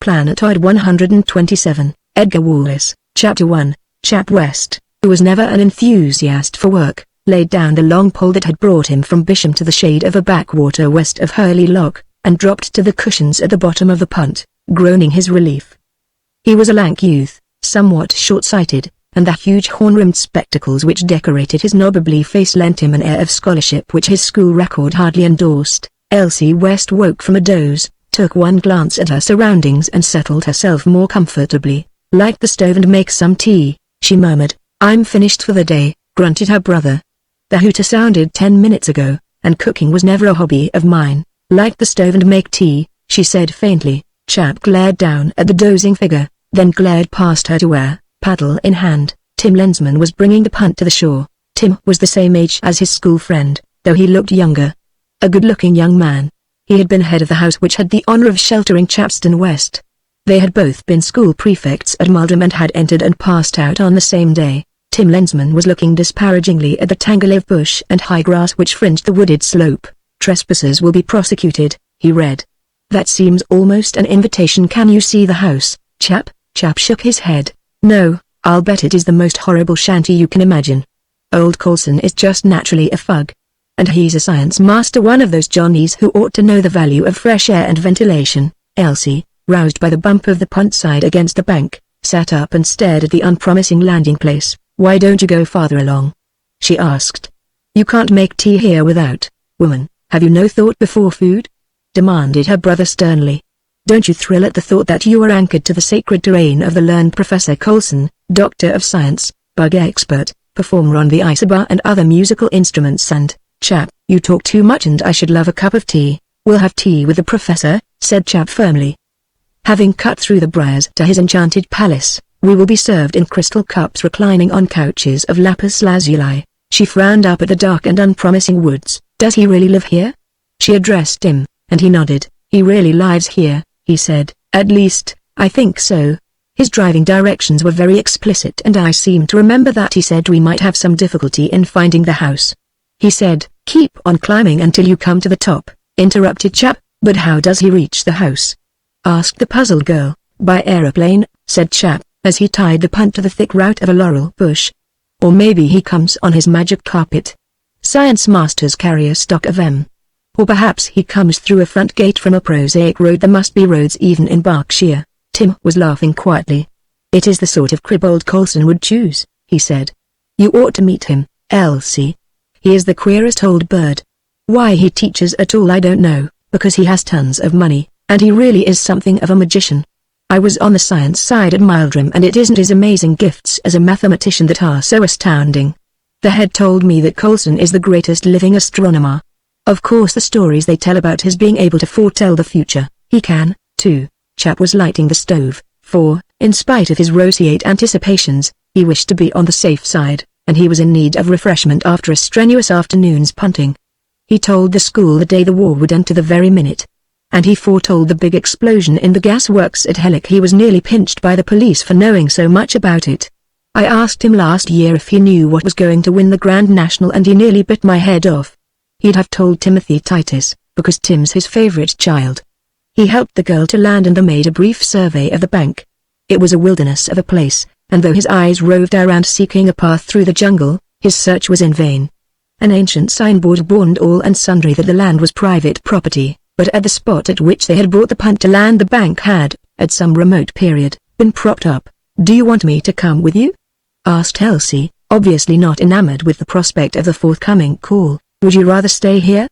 Planetoid 127, Edgar Wallace, Chapter 1. Chap West, who was never an enthusiast for work, laid down the long pole that had brought him from Bisham to the shade of a backwater west of Hurley Lock, and dropped to the cushions at the bottom of the punt, groaning his relief. He was a lank youth, somewhat short-sighted, and the huge horn-rimmed spectacles which decorated his knobbly face lent him an air of scholarship which his school record hardly endorsed. Elsie West woke from a doze, took one glance at her surroundings and settled herself more comfortably. "Light the stove and make some tea," she murmured. "I'm finished for the day," grunted her brother. The hooter sounded 10 minutes ago, and cooking was never a hobby of mine. "Light the stove and make tea," she said faintly. Chap glared down at the dozing figure, then glared past her to where, paddle in hand, Tim Lensman was bringing the punt to the shore. Tim was the same age as his school friend, though he looked younger. A good-looking young man. He had been head of the house which had the honor of sheltering Chapston West. They had both been school prefects at Muldham and had entered and passed out on the same day. Tim Lensman was looking disparagingly at the tangle of bush and high grass which fringed the wooded slope. "Trespassers will be prosecuted," he read. "That seems almost an invitation. Can you see the house, Chap?" Chap shook his head. "No, I'll bet it is the most horrible shanty you can imagine. Old Coulson is just naturally a fug. And he's a science master, one of those Johnnies who ought to know the value of fresh air and ventilation." Elsie, roused by the bump of the punt side against the bank, sat up and stared at the unpromising landing place. "Why don't you go farther along?" she asked. "You can't make tea here without, woman, have you no thought before food?" demanded her brother sternly. "Don't you thrill at the thought that you are anchored to the sacred terrain of the learned Professor Coulson, Doctor of Science, bug expert, performer on the isobar and other musical instruments and—" "Chap, you talk too much and I should love a cup of tea." "We'll have tea with the professor," said Chap firmly. "Having cut through the briars to his enchanted palace, we will be served in crystal cups reclining on couches of lapis lazuli." She frowned up at the dark and unpromising woods. "Does he really live here?" She addressed him, and he nodded. "He really lives here," he said. "At least, I think so. His driving directions were very explicit and I seem to remember that he said we might have some difficulty in finding the house." He said, "Keep on climbing until you come to the top," interrupted Chap. "But how does he reach the house?" asked the puzzled girl. "By aeroplane," said Chap, as he tied the punt to the thick root of a laurel bush. "Or maybe he comes on his magic carpet. Science masters carry a stock of them. Or perhaps he comes through a front gate from a prosaic road. There must be roads even in Berkshire." Tim was laughing quietly. "It is the sort of crib old Coulson would choose," he said. "You ought to meet him, Elsie. He is the queerest old bird. Why he teaches at all I don't know, because he has tons of money, and he really is something of a magician. I was on the science side at Muldham and it isn't his amazing gifts as a mathematician that are so astounding. The head told me that Coulson is the greatest living astronomer. Of course the stories they tell about his being able to foretell the future, he can, too." Chap was lighting the stove, for, in spite of his roseate anticipations, he wished to be on the safe side, and he was in need of refreshment after a strenuous afternoon's punting. He told the school the day the war would end to the very minute. And he foretold the big explosion in the gas works at Hellick. He was nearly pinched by the police for knowing so much about it. I asked him last year if he knew what was going to win the Grand National and he nearly bit my head off. He'd have told Timothy Titus, because Tim's his favorite child. He helped the girl to land and they made a brief survey of the bank. It was a wilderness of a place, and though his eyes roved around seeking a path through the jungle, his search was in vain. An ancient signboard warned all and sundry that the land was private property, but at the spot at which they had brought the punt to land the bank had, at some remote period, been propped up. "Do you want me to come with you?" asked Elsie, obviously not enamored with the prospect of the forthcoming call. "Would you rather stay here?"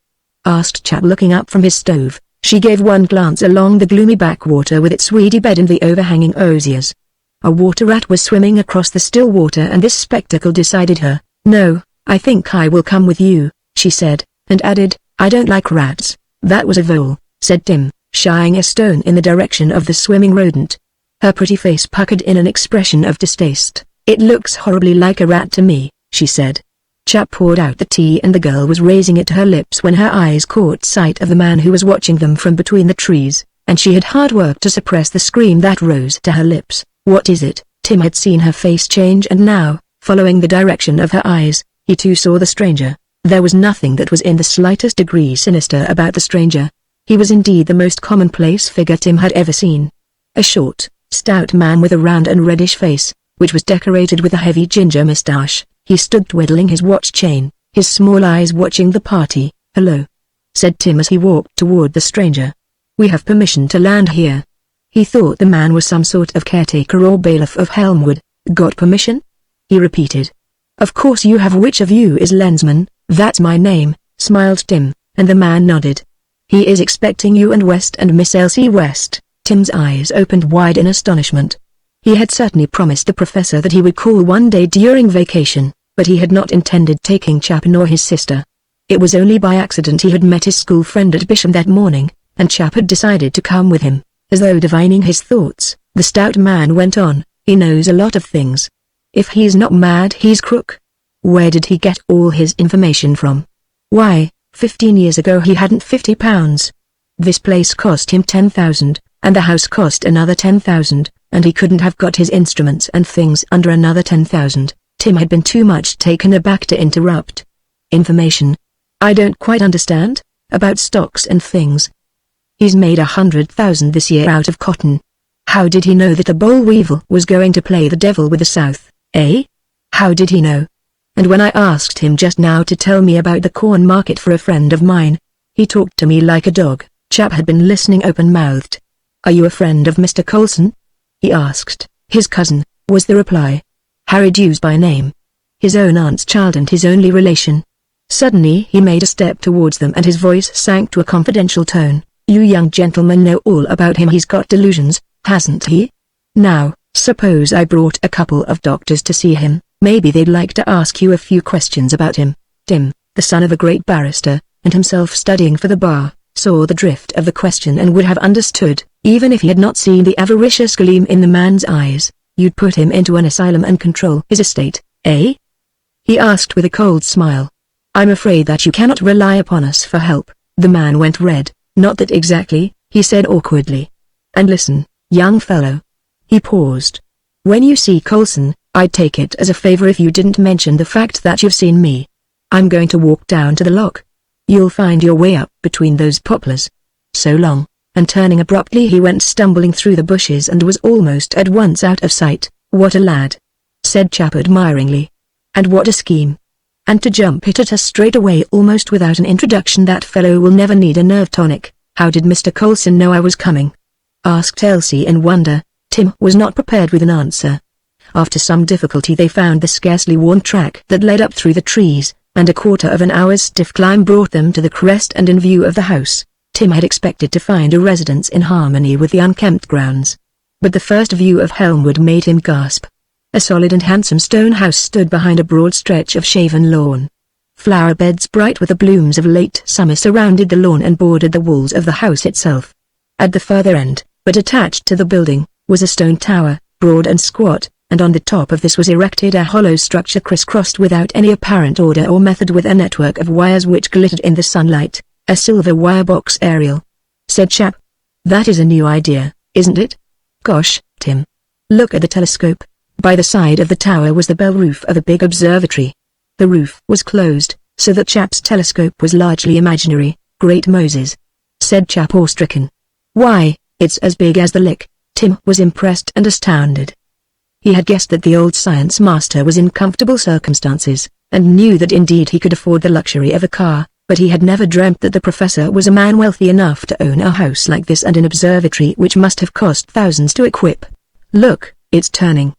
asked Chap looking up from his stove. She gave one glance along the gloomy backwater with its weedy bed and the overhanging osiers. A water rat was swimming across the still water and this spectacle decided her. "No, I think I will come with you," she said, and added, "I don't like rats." "That was a vole," said Tim, shying a stone in the direction of the swimming rodent. Her pretty face puckered in an expression of distaste. "It looks horribly like a rat to me," she said. Chap poured out the tea and the girl was raising it to her lips when her eyes caught sight of the man who was watching them from between the trees, and she had hard work to suppress the scream that rose to her lips. "What is it?" Tim had seen her face change and now, following the direction of her eyes, he too saw the stranger. There was nothing that was in the slightest degree sinister about the stranger. He was indeed the most commonplace figure Tim had ever seen. A short, stout man with a round and reddish face, which was decorated with a heavy ginger moustache. He stood twiddling his watch chain, his small eyes watching the party. "Hello," said Tim as he walked toward the stranger. "We have permission to land here." He thought the man was some sort of caretaker or bailiff of Helmwood. "Got permission?" he repeated. "Of course you have. Which of you is Lensman?" "That's my name," smiled Tim, and the man nodded. "He is expecting you and West and Miss Elsie West." Tim's eyes opened wide in astonishment. He had certainly promised the professor that he would call one day during vacation, but he had not intended taking Chap nor his sister. It was only by accident he had met his school friend at Bisham that morning, and Chap had decided to come with him. As though divining his thoughts, the stout man went on, "He knows a lot of things. If he's not mad, he's crook. Where did he get all his information from? Why, 15 years ago he hadn't £50. This place cost him 10,000, and the house cost another 10,000, and he couldn't have got his instruments and things under another 10,000. Tim had been too much taken aback to interrupt. "Information? I don't quite understand. About stocks and things. He's made 100,000 this year out of cotton. How did he know that the boll weevil was going to play the devil with the South, eh? How did he know? And when I asked him just now to tell me about the corn market for a friend of mine, he talked to me like a dog." Chap had been listening open-mouthed. "Are you a friend of Mr. Coulson?" he asked. "His cousin," was the reply. "Harry Dews by name. His own aunt's child and his only relation." Suddenly he made a step towards them and his voice sank to a confidential tone. "You young gentlemen know all about him. He's got delusions, hasn't he? Now, suppose I brought a couple of doctors to see him, maybe they'd like to ask you a few questions about him." Tim, the son of a great barrister, and himself studying for the bar, saw the drift of the question and would have understood, even if he had not seen the avaricious gleam in the man's eyes. "You'd put him into an asylum and control his estate, eh?" he asked with a cold smile. "I'm afraid that you cannot rely upon us for help." The man went red. "Not that exactly," he said awkwardly. "And listen, young fellow." He paused. "When you see Coulson, I'd take it as a favor if you didn't mention the fact that you've seen me. I'm going to walk down to the lock. You'll find your way up between those poplars. So long." And turning abruptly he went stumbling through the bushes and was almost at once out of sight. "What a lad," said Chap admiringly. "And what a scheme. And to jump it at us straight away almost without an introduction. That fellow will never need a nerve tonic." "How did Mr. Coulson know I was coming?" asked Elsie in wonder. Tim was not prepared with an answer. After some difficulty they found the scarcely worn track that led up through the trees, and a quarter of an hour's stiff climb brought them to the crest and in view of the house. Tim had expected to find a residence in harmony with the unkempt grounds. But the first view of Helmwood made him gasp. A solid and handsome stone house stood behind a broad stretch of shaven lawn. Flower beds bright with the blooms of late summer surrounded the lawn and bordered the walls of the house itself. At the further end, but attached to the building, was a stone tower, broad and squat, and on the top of this was erected a hollow structure crisscrossed without any apparent order or method with a network of wires which glittered in the sunlight. "A silver wire box aerial," said Chap. "That is a new idea, isn't it? Gosh, Tim. Look at the telescope." By the side of the tower was the bell roof of a big observatory. The roof was closed, so that Chap's telescope was largely imaginary. "Great Moses," said Chap awe-stricken. "Why, it's as big as the Lick." Tim was impressed and astounded. He had guessed that the old science master was in comfortable circumstances, and knew that indeed he could afford the luxury of a car, but he had never dreamt that the professor was a man wealthy enough to own a house like this and an observatory which must have cost thousands to equip. "Look, it's turning,"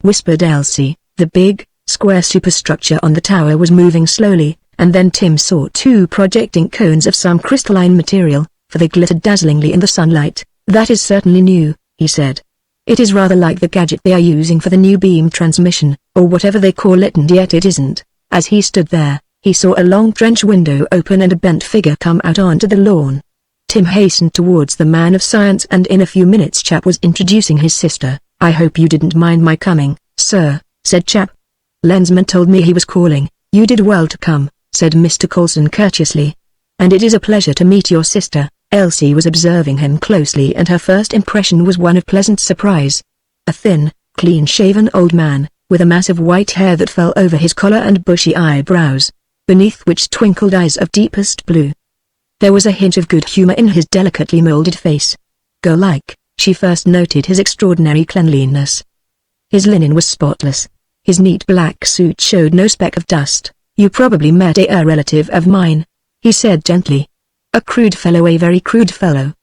whispered Elsie. The big, square superstructure on the tower was moving slowly, and then Tim saw two projecting cones of some crystalline material, for they glittered dazzlingly in the sunlight. "That is certainly new," he said. "It is rather like the gadget they are using for the new beam transmission, or whatever they call it, and yet it isn't." As he stood there, he saw a long French window open and a bent figure come out onto the lawn. Tim hastened towards the man of science and in a few minutes Chap was introducing his sister. "I hope you didn't mind my coming, sir," said Chap. "Lensman told me he was calling." "You did well to come," said Mr. Coulson courteously. "And it is a pleasure to meet your sister." Elsie was observing him closely and her first impression was one of pleasant surprise. A thin, clean-shaven old man, with a mass of white hair that fell over his collar and bushy eyebrows, beneath which twinkled eyes of deepest blue. There was a hint of good humor in his delicately molded face. "Girl-like," She first noted his extraordinary cleanliness. His linen was spotless. His neat black suit showed no speck of dust. "You probably met a relative of mine," he said gently. "A crude fellow, a very crude fellow.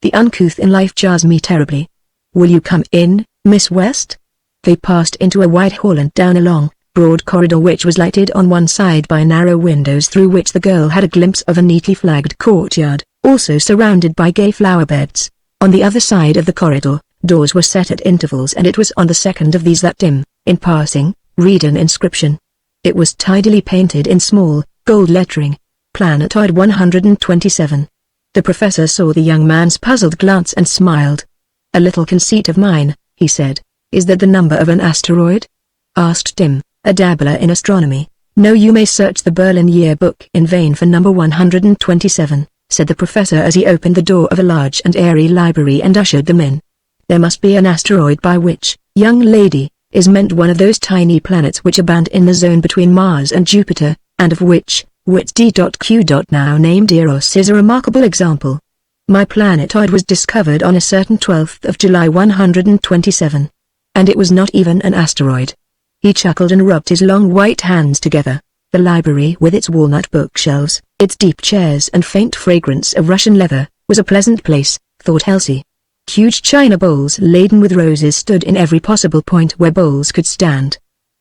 The uncouth in life jars me terribly. Will you come in, Miss West?" They passed into a wide hall and down a long, broad corridor which was lighted on one side by narrow windows through which the girl had a glimpse of a neatly flagged courtyard, also surrounded by gay flower beds. On the other side of the corridor, doors were set at intervals, and it was on the second of these that Tim, in passing, read an inscription. It was tidily painted in small, gold lettering. Planetoid 127. The professor saw the young man's puzzled glance and smiled. "A little conceit of mine," he said. "Is that the number of an asteroid?" asked Tim, a dabbler in astronomy. "No, you may search the Berlin yearbook in vain for number 127, said the professor as he opened the door of a large and airy library and ushered them in. "There must be an asteroid by which, young lady, is meant one of those tiny planets which abound in the zone between Mars and Jupiter, and of which, Wit.Q. now named Eros is a remarkable example. My planetoid was discovered on a certain 12th of July 127. And it was not even an asteroid." He chuckled and rubbed his long white hands together. The library, with its walnut bookshelves, its deep chairs and faint fragrance of Russian leather, was a pleasant place, thought Elsie. Huge china bowls laden with roses stood in every possible point where bowls could stand.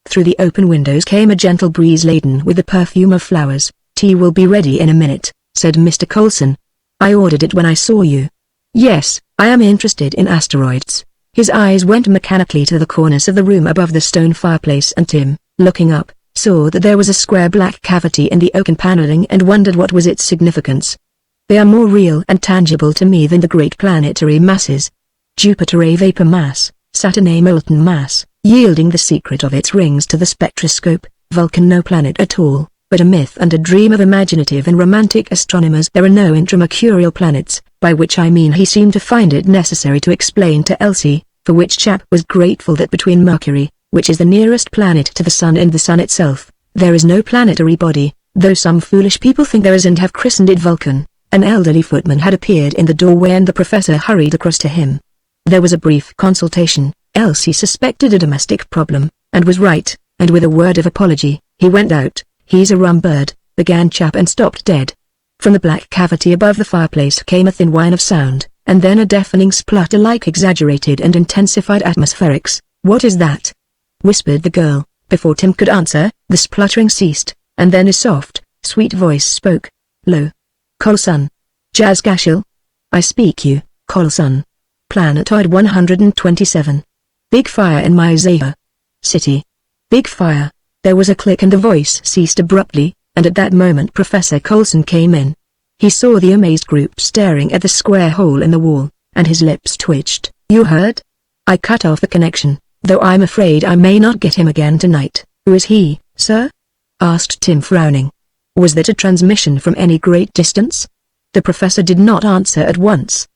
Through the open windows came a gentle breeze laden with the perfume of flowers. "Tea will be ready in a minute," said Mr. Coulson. "I ordered it when I saw you." "Yes, I am interested in asteroids." His eyes went mechanically to the corners of the room above the stone fireplace, and Tim, looking up, saw that there was a square black cavity in the oaken paneling and wondered what was its significance. "They are more real and tangible to me than the great planetary masses. Jupiter a vapor mass, Saturn a molten mass, yielding the secret of its rings to the spectroscope, Vulcan no planet at all, but a myth and a dream of imaginative and romantic astronomers. There are no intramercurial planets, by which I mean," he seemed to find it necessary to explain to Elsie, for which Chap was grateful, "that between Mercury, which is the nearest planet to the Sun, and the Sun itself, there is no planetary body, though some foolish people think there is and have christened it Vulcan." An elderly footman had appeared in the doorway and the professor hurried across to him. There was a brief consultation. Elsie suspected a domestic problem, and was right, and with a word of apology, he went out. "He's a rum bird," began Chap and stopped dead. From the black cavity above the fireplace came a thin whine of sound, and then a deafening splutter like exaggerated and intensified atmospherics. "What is that?" whispered the girl. Before Tim could answer, the spluttering ceased, and then a soft, sweet voice spoke. "Lo. Coulson. Jazzgashel. I speak you, Coulson. Planetoid 127. Big fire in my Zaya city. Big fire." There was a click and the voice ceased abruptly, and at that moment Professor Coulson came in. He saw the amazed group staring at the square hole in the wall, and his lips twitched. "You heard? I cut off the connection, though I'm afraid I may not get him again tonight." "Who is he, sir?" asked Tim, frowning. "Was that a transmission from any great distance?" The professor did not answer at once.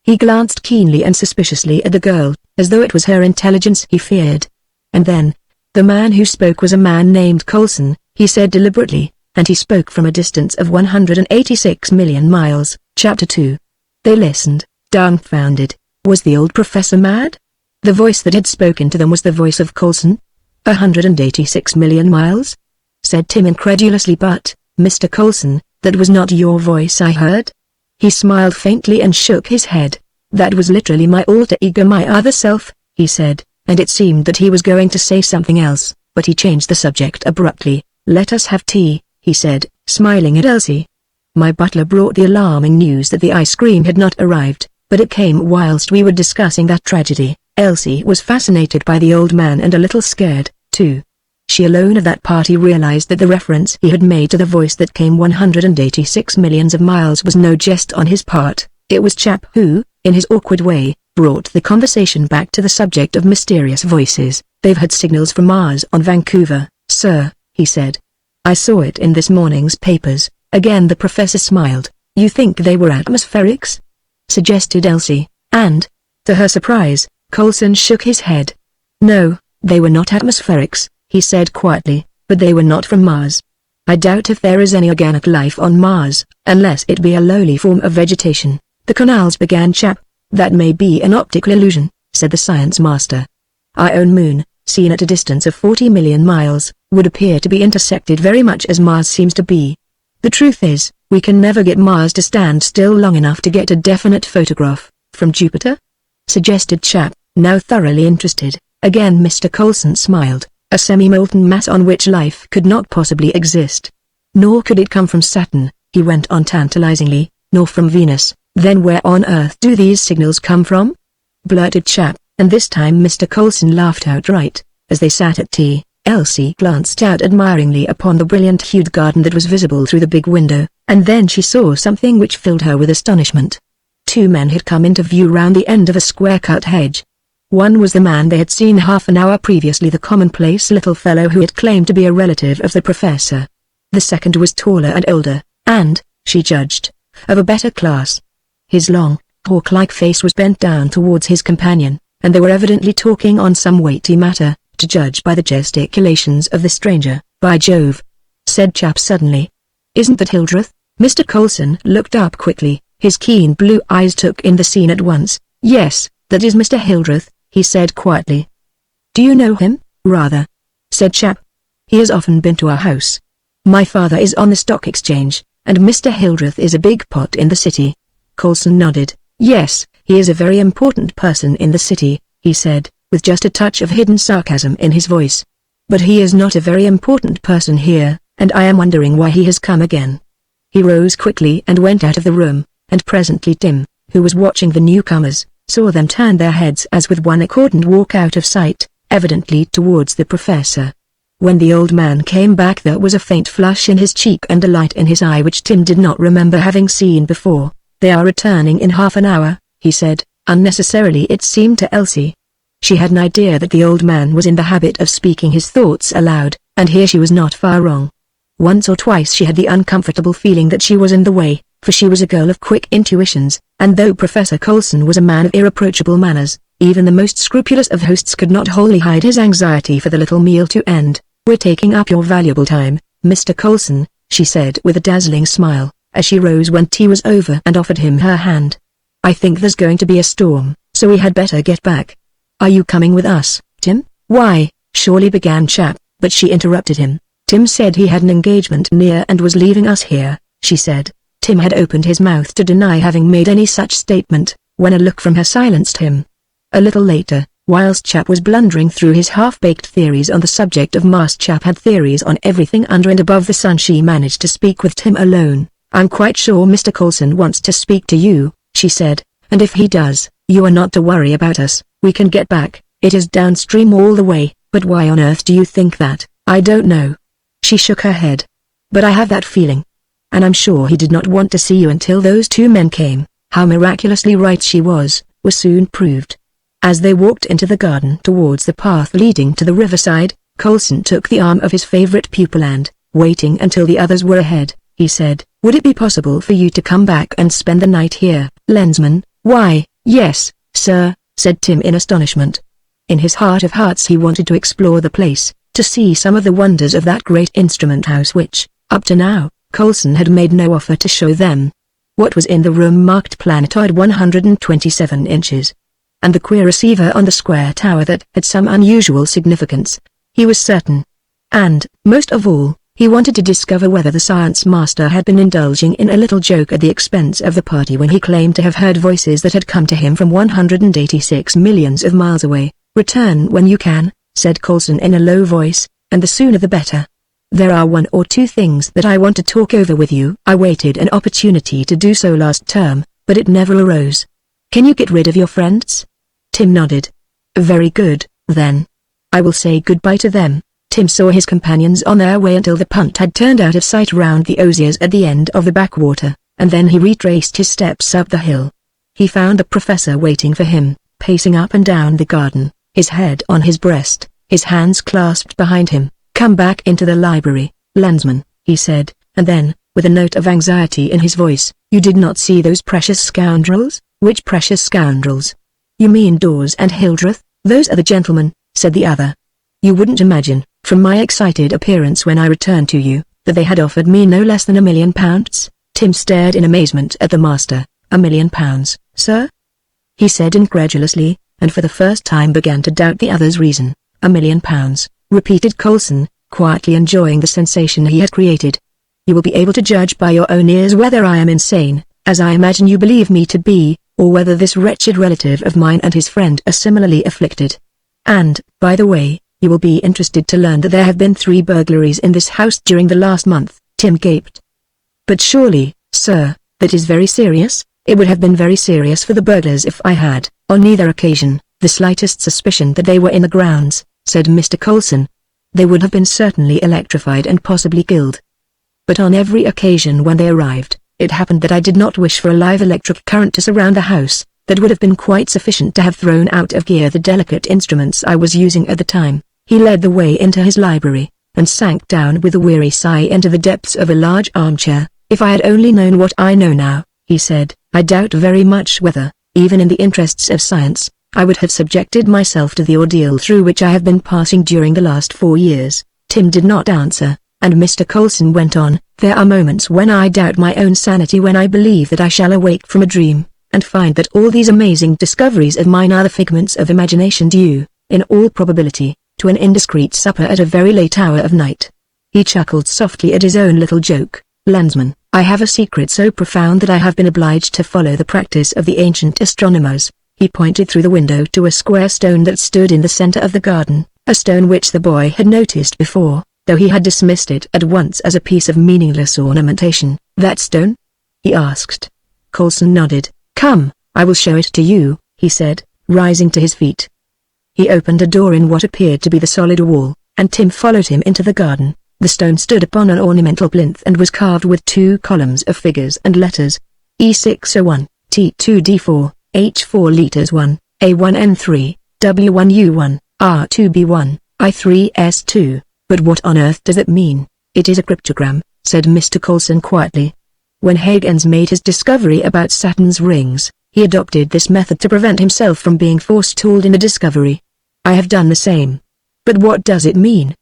He glanced keenly and suspiciously at the girl, as though it was her intelligence he feared. And then, "The man who spoke was a man named Coulson," he said deliberately, "and he spoke from a distance of 186 million miles." Chapter 2. They listened, dumbfounded. Was the old professor mad? The voice that had spoken to them was the voice of Coulson? 186 million miles? Said Tim incredulously. "But, Mr. Coulson, that was not your voice I heard." He smiled faintly and shook his head. "That was literally my alter ego, my other self," he said, and it seemed that he was going to say something else, but he changed the subject abruptly. "Let us have tea," he said, smiling at Elsie. "My butler brought the alarming news that the ice cream had not arrived, but it came whilst we were discussing that tragedy." Elsie was fascinated by the old man and a little scared, too. She alone of that party realized that the reference he had made to the voice that came 186 millions of miles was no jest on his part. It was Chap who, in his awkward way, brought the conversation back to the subject of mysterious voices. "They've had signals from Mars on Vancouver, sir," he said. "I saw it in this morning's papers." Again the professor smiled. "You think they were atmospherics?" suggested Elsie, and, to her surprise, Coulson shook his head. "No, they were not atmospherics," he said quietly, "but they were not from Mars. I doubt if there is any organic life on Mars, unless it be a lowly form of vegetation." "The canals," began Chap. That may be an optical illusion, said the science master. Our own moon, seen at a distance of 40 million miles, would appear to be intersected very much as Mars seems to be. The truth is, we can never get Mars to stand still long enough to get a definite photograph, from Jupiter? Suggested Chap, now thoroughly interested. Again Mr. Coulson smiled, a semi-molten mass on which life could not possibly exist. Nor could it come from Saturn, he went on tantalizingly, nor from Venus. Then where on earth do these signals come from? Blurted Chap, and this time Mr. Coulson laughed outright. As they sat at tea, Elsie glanced out admiringly upon the brilliant-hued garden that was visible through the big window, and then she saw something which filled her with astonishment. Two men had come into view round the end of a square-cut hedge. One was the man they had seen half an hour previously, the commonplace little fellow who had claimed to be a relative of the professor. The second was taller and older, and, she judged, of a better class. His long, hawk-like face was bent down towards his companion, and they were evidently talking on some weighty matter, to judge by the gesticulations of the stranger. By Jove! Said Chap suddenly. Isn't that Hildreth? Mr. Coulson looked up quickly, his keen blue eyes took in the scene at once. Yes, that is Mr. Hildreth, he said quietly. Do you know him? Rather, said Chap. He has often been to our house. My father is on the stock exchange, and Mr. Hildreth is a big pot in the city. Coulson nodded. Yes, he is a very important person in the city, he said, with just a touch of hidden sarcasm in his voice. But he is not a very important person here, and I am wondering why he has come again. He rose quickly and went out of the room, and presently Tim, who was watching the newcomers, saw them turn their heads as with one accord and walk out of sight, evidently towards the professor. When the old man came back there was a faint flush in his cheek and a light in his eye which Tim did not remember having seen before. They are returning in half an hour, he said, unnecessarily it seemed to Elsie. She had an idea that the old man was in the habit of speaking his thoughts aloud, and here she was not far wrong. Once or twice she had the uncomfortable feeling that she was in the way, for she was a girl of quick intuitions, and though Professor Coulson was a man of irreproachable manners, even the most scrupulous of hosts could not wholly hide his anxiety for the little meal to end. We're taking up your valuable time, Mr. Coulson, she said with a dazzling smile, as she rose when tea was over and offered him her hand. I think there's going to be a storm, so we had better get back. Are you coming with us, Tim? Why, surely began Chap, but she interrupted him. Tim said he had an engagement near and was leaving us here, she said. Tim had opened his mouth to deny having made any such statement, when a look from her silenced him. A little later, whilst Chap was blundering through his half-baked theories on the subject of Mars, Chap had theories on everything under and above the sun. She managed to speak with Tim alone. I'm quite sure Mr. Coulson wants to speak to you, she said, and if he does, you are not to worry about us, we can get back, it is downstream all the way, but why on earth do you think that? I don't know. She shook her head. But I have that feeling. And I'm sure he did not want to see you until those two men came. How miraculously right she was soon proved. As they walked into the garden towards the path leading to the riverside, Coulson took the arm of his favorite pupil and, waiting until the others were ahead, he said, would it be possible for you to come back and spend the night here, Lensman? Why, yes, sir, said Tim in astonishment. In his heart of hearts he wanted to explore the place, to see some of the wonders of that great instrument house which, up to now, Coulson had made no offer to show them. What was in the room marked Planetoid 127 inches. And the queer receiver on the square tower that had some unusual significance, he was certain. And, most of all, he wanted to discover whether the science master had been indulging in a little joke at the expense of the party when he claimed to have heard voices that had come to him from 186 millions of miles away. Return when you can, said Coulson in a low voice, and the sooner the better. There are one or two things that I want to talk over with you. I waited an opportunity to do so last term, but it never arose. Can you get rid of your friends? Tim nodded. Very good, then. I will say goodbye to them. Tim saw his companions on their way until the punt had turned out of sight round the osiers at the end of the backwater, and then he retraced his steps up the hill. He found the professor waiting for him, pacing up and down the garden, his head on his breast, his hands clasped behind him. Come back into the library, Lensman, he said, and then, with a note of anxiety in his voice, you did not see those precious scoundrels? Which precious scoundrels? You mean Dawes and Hildreth? Those are the gentlemen, said the other. You wouldn't imagine, from my excited appearance when I returned to you, that they had offered me no less than £1 million? Tim stared in amazement at the master. £1 million, sir? he said incredulously, and for the first time began to doubt the other's reason. £1,000,000, repeated Coulson, quietly enjoying the sensation he had created. You will be able to judge by your own ears whether I am insane, as I imagine you believe me to be, or whether this wretched relative of mine and his friend are similarly afflicted. And, by the way, you will be interested to learn that there have been 3 burglaries in this house during the last month. Tim gaped. But surely, sir, that is very serious? It would have been very serious for the burglars if I had, on neither occasion, the slightest suspicion that they were in the grounds, said Mr. Coulson. They would have been certainly electrified and possibly killed. But on every occasion when they arrived, it happened that I did not wish for a live electric current to surround the house. That would have been quite sufficient to have thrown out of gear the delicate instruments I was using at the time. He led the way into his library, and sank down with a weary sigh into the depths of a large armchair. If I had only known what I know now, he said, I doubt very much whether, even in the interests of science, I would have subjected myself to the ordeal through which I have been passing during the last 4 years. Tim did not answer, and Mr. Coulson went on, there are moments when I doubt my own sanity, when I believe that I shall awake from a dream, and find that all these amazing discoveries of mine are the figments of imagination due, in all probability, to an indiscreet supper at a very late hour of night. He chuckled softly at his own little joke. Landsman, I have a secret so profound that I have been obliged to follow the practice of the ancient astronomers. He pointed through the window to a square stone that stood in the center of the garden, a stone which the boy had noticed before, though he had dismissed it at once as a piece of meaningless ornamentation. That stone? He asked. Coulson nodded. Come, I will show it to you, he said, rising to his feet. He opened a door in what appeared to be the solid wall, and Tim followed him into the garden. The stone stood upon an ornamental plinth and was carved with 2 columns of figures and letters. E601, T2D4, H4 liters 1, A1N3, W1U1, R2B1, I3S2. But what on earth does it mean? It is a cryptogram, said Mr. Coulson quietly. When Huygens made his discovery about Saturn's rings, he adopted this method to prevent himself from being forestalled in a discovery. I have done the same. But what does it mean?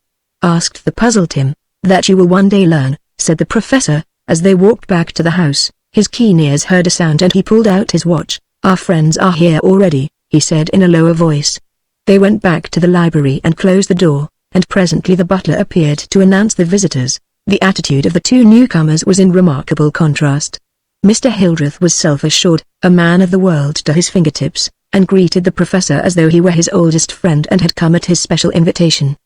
Asked the puzzled Tim. That you will one day learn, said the professor, as they walked back to the house. His keen ears heard a sound and he pulled out his watch. Our friends are here already, he said in a lower voice. They went back to the library and closed the door, and presently the butler appeared to announce the visitors. The attitude of the 2 newcomers was in remarkable contrast. Mr. Hildreth was self-assured, a man of the world to his fingertips, and greeted the professor as though he were his oldest friend and had come at his special invitation.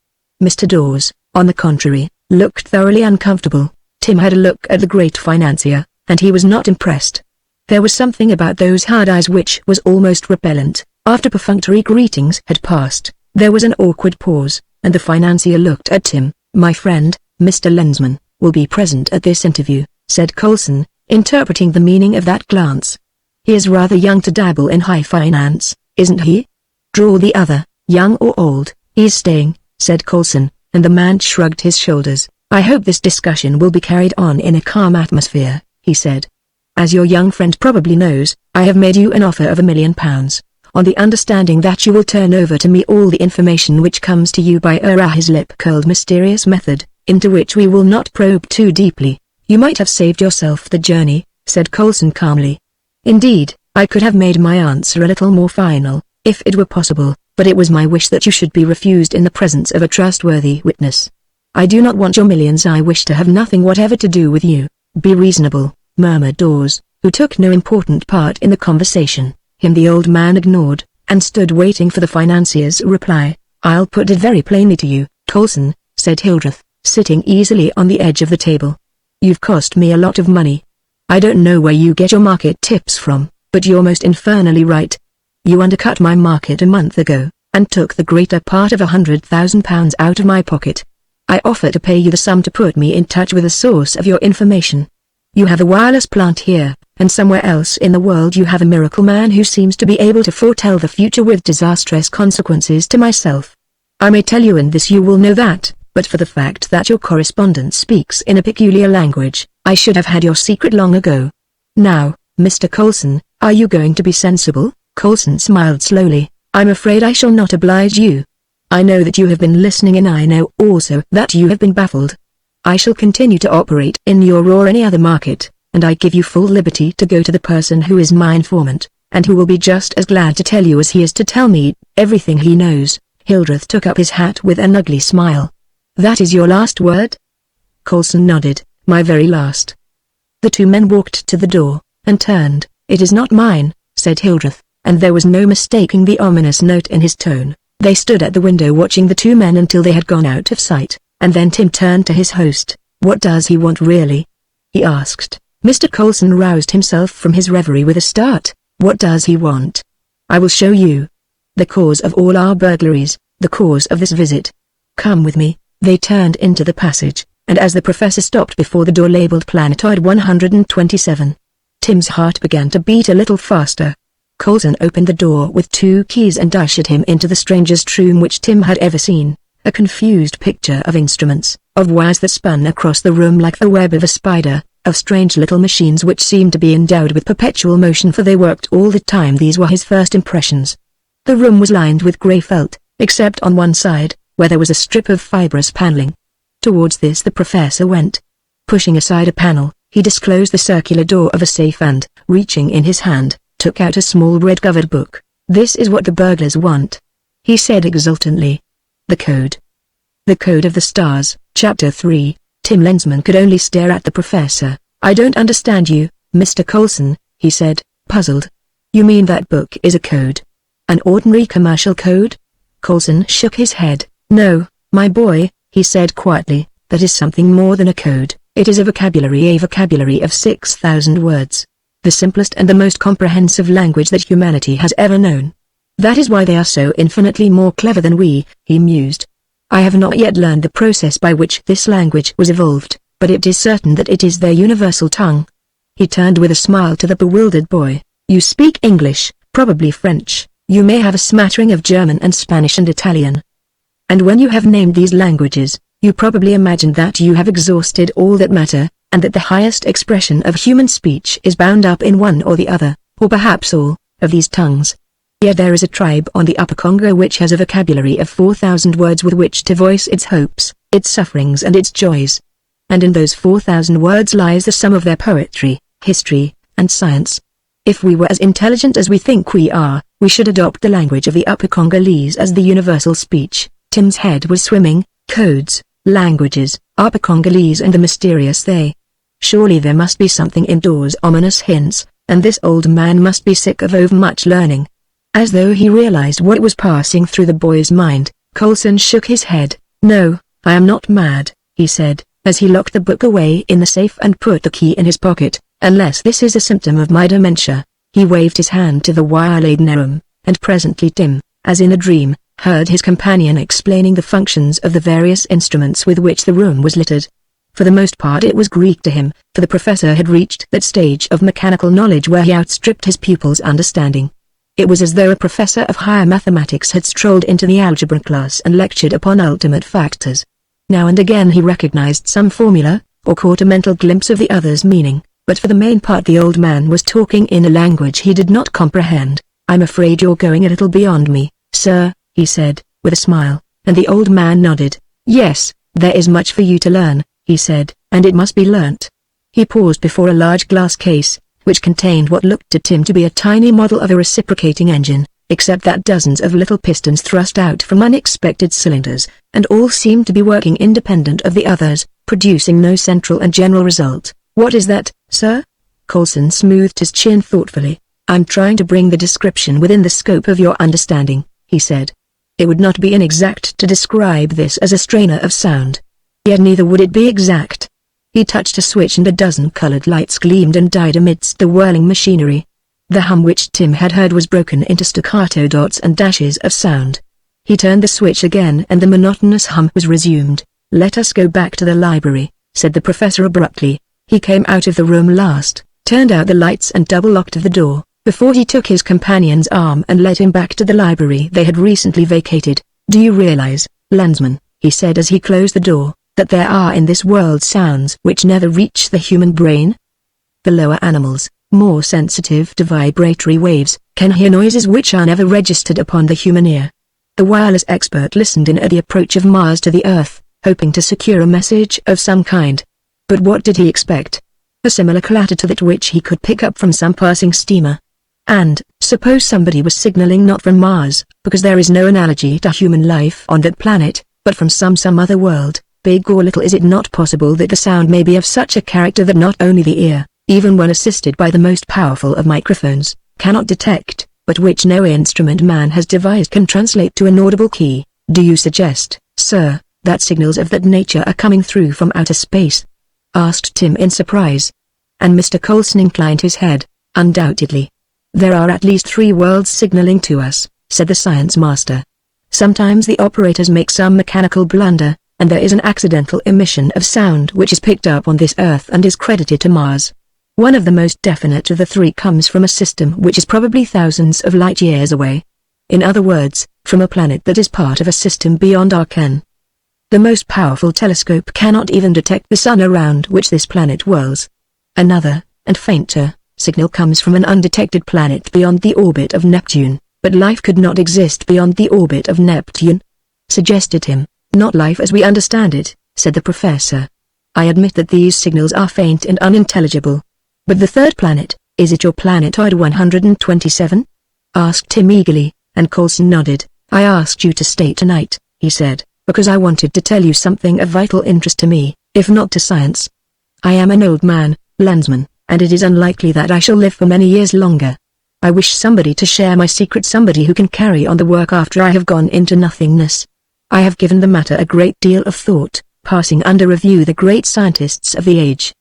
Mr. Dawes, on the contrary, looked thoroughly uncomfortable. Tim had a look at the great financier, and he was not impressed. There was something about those hard eyes which was almost repellent. After perfunctory greetings had passed, there was an awkward pause, and the financier looked at Tim. My friend, Mr. Lensman, will be present at this interview, said Coulson, interpreting the meaning of that glance. He is rather young to dabble in high finance, isn't he? Drawled the other, young or old, he's staying, said Coulson, and the man shrugged his shoulders. I hope this discussion will be carried on in a calm atmosphere, he said. As your young friend probably knows, I have made you an offer of £1,000,000, on the understanding that you will turn over to me all the information which comes to you by his lip curled mysterious method, into which we will not probe too deeply. You might have saved yourself the journey, said Coulson calmly. Indeed, I could have made my answer a little more final, if it were possible, but it was my wish that you should be refused in the presence of a trustworthy witness. I do not want your millions. I wish to have nothing whatever to do with you. Be reasonable, murmured Dawes, who took no important part in the conversation. Him the old man ignored, and stood waiting for the financier's reply. I'll put it very plainly to you, Coulson, said Hildreth, sitting easily on the edge of the table. You've cost me a lot of money. I don't know where you get your market tips from, but you're most infernally right. You undercut my market a month ago, and took the greater part of £100,000 out of my pocket. I offer to pay you the sum to put me in touch with the source of your information. You have a wireless plant here, and somewhere else in the world you have a miracle man who seems to be able to foretell the future with disastrous consequences to myself. I may tell you, and this you will know, that, but for the fact that your correspondent speaks in a peculiar language, I should have had your secret long ago. Now, Mr. Coulson, are you going to be sensible? Coulson smiled slowly. I'm afraid I shall not oblige you. I know that you have been listening, and I know also that you have been baffled. I shall continue to operate in your or any other market, and I give you full liberty to go to the person who is my informant. and who will be just as glad to tell you as he is to tell me everything he knows." Hildreth took up his hat with an ugly smile. "That is your last word?" Coulson nodded. "My very last." The two men walked to the door, and turned. "It is not mine," said Hildreth, and there was no mistaking the ominous note in his tone. They stood at the window watching the two men until they had gone out of sight, and then Tim turned to his host. "What does he want really?" he asked. Mr. Coulson roused himself from his reverie with a start. "What does he want?" "I will show you. The cause of all our burglaries, the cause of this visit. Come with me." They turned into the passage, and as the professor stopped before the door labeled Planetoid 127, Tim's heart began to beat a little faster. Coulson opened the door with 2 keys and ushered him into the strangest room which Tim had ever seen, a confused picture of instruments, of wires that spun across the room like the web of a spider, of strange little machines which seemed to be endowed with perpetual motion, for they worked all the time. These were his first impressions. The room was lined with grey felt, except on one side, where there was a strip of fibrous paneling. Towards this the professor went. Pushing aside a panel, he disclosed the circular door of a safe and, reaching in his hand, took out a small red-covered book. "This is what the burglars want," he said exultantly. "The code. The Code of the Stars, Chapter 3. Tim Lensman could only stare at the professor. "I don't understand you, Mr. Coulson," he said, puzzled. "You mean that book is a code? An ordinary commercial code?" Coulson shook his head. "No, my boy," he said quietly, "that is something more than a code. It is a vocabulary of 6,000 words. The simplest and the most comprehensive language that humanity has ever known. That is why they are so infinitely more clever than we," he mused. "I have not yet learned the process by which this language was evolved, but it is certain that it is their universal tongue." He turned with a smile to the bewildered boy. "You speak English, probably French, you may have a smattering of German and Spanish and Italian. And when you have named these languages, you probably imagine that you have exhausted all that matter, and that the highest expression of human speech is bound up in one or the other, or perhaps all, of these tongues. Yet there is a tribe on the Upper Congo which has a vocabulary of 4,000 words with which to voice its hopes, its sufferings and its joys. And in those 4,000 words lies the sum of their poetry, history, and science. If we were as intelligent as we think we are, we should adopt the language of the Upper Congolese as the universal speech." Tim's head was swimming. Codes, languages, Upper Congolese and the mysterious they. Surely there must be something in those ominous hints, and this old man must be sick of overmuch learning. As though he realized what was passing through the boy's mind, Coulson shook his head. "No, I am not mad," he said, as he locked the book away in the safe and put the key in his pocket, "unless this is a symptom of my dementia." He waved his hand to the wire-laden room, and presently Tim, as in a dream, heard his companion explaining the functions of the various instruments with which the room was littered. For the most part it was Greek to him, for the professor had reached that stage of mechanical knowledge where he outstripped his pupil's understanding. It was as though a professor of higher mathematics had strolled into the algebra class and lectured upon ultimate factors. Now and again he recognized some formula, or caught a mental glimpse of the other's meaning, but for the main part the old man was talking in a language he did not comprehend. "I'm afraid you're going a little beyond me, sir," he said, with a smile, and the old man nodded. "Yes, there is much for you to learn," he said, "and it must be learnt." He paused before a large glass case, which contained what looked to Tim to be a tiny model of a reciprocating engine, except that dozens of little pistons thrust out from unexpected cylinders, and all seemed to be working independent of the others, producing no central and general result. "What is that, sir?" Coulson smoothed his chin thoughtfully. "I'm trying to bring the description within the scope of your understanding," he said. "It would not be inexact to describe this as a strainer of sound. Yet neither would it be exact." He touched a switch and a dozen colored lights gleamed and died amidst the whirling machinery. The hum which Tim had heard was broken into staccato dots and dashes of sound. He turned the switch again and the monotonous hum was resumed. "Let us go back to the library," said the professor abruptly. He came out of the room last, turned out the lights and double-locked the door, before he took his companion's arm and led him back to the library they had recently vacated. "Do you realize, Lensman," he said as he closed the door, "that there are in this world sounds which never reach the human brain? The lower animals, more sensitive to vibratory waves, can hear noises which are never registered upon the human ear." The wireless expert listened in at the approach of Mars to the Earth, hoping to secure a message of some kind. But what did he expect? A similar clatter to that which he could pick up from some passing steamer. And, suppose somebody was signaling not from Mars, because there is no analogy to human life on that planet, but from some other world, big or little, is it not possible that the sound may be of such a character that not only the ear, even when assisted by the most powerful of microphones, cannot detect, but which no instrument man has devised can translate to an audible key? Do you suggest, sir, that signals of that nature are coming through from outer space?" asked Tim in surprise. And Mr. Coulson inclined his head. "Undoubtedly. There are at least 3 worlds signaling to us," said the science master. "Sometimes the operators make some mechanical blunder, and there is an accidental emission of sound which is picked up on this Earth and is credited to Mars. One of the most definite of the 3 comes from a system which is probably thousands of light years away. In other words, from a planet that is part of a system beyond our ken. The most powerful telescope cannot even detect the sun around which this planet whirls. Another, and fainter, signal comes from an undetected planet beyond the orbit of Neptune, but life could not exist beyond the orbit of Neptune," suggested Tim. "Not life as we understand it," said the professor. "I admit that these signals are faint and unintelligible. But the third planet, is it your Planetoid 127? asked Tim eagerly, and Coulson nodded. "I asked you to stay tonight," he said, "because I wanted to tell you something of vital interest to me, if not to science. I am an old man, landsman, and it is unlikely that I shall live for many years longer. I wish somebody to share my secret, somebody who can carry on the work after I have gone into nothingness. I have given the matter a great deal of thought, passing under review the great scientists of the age.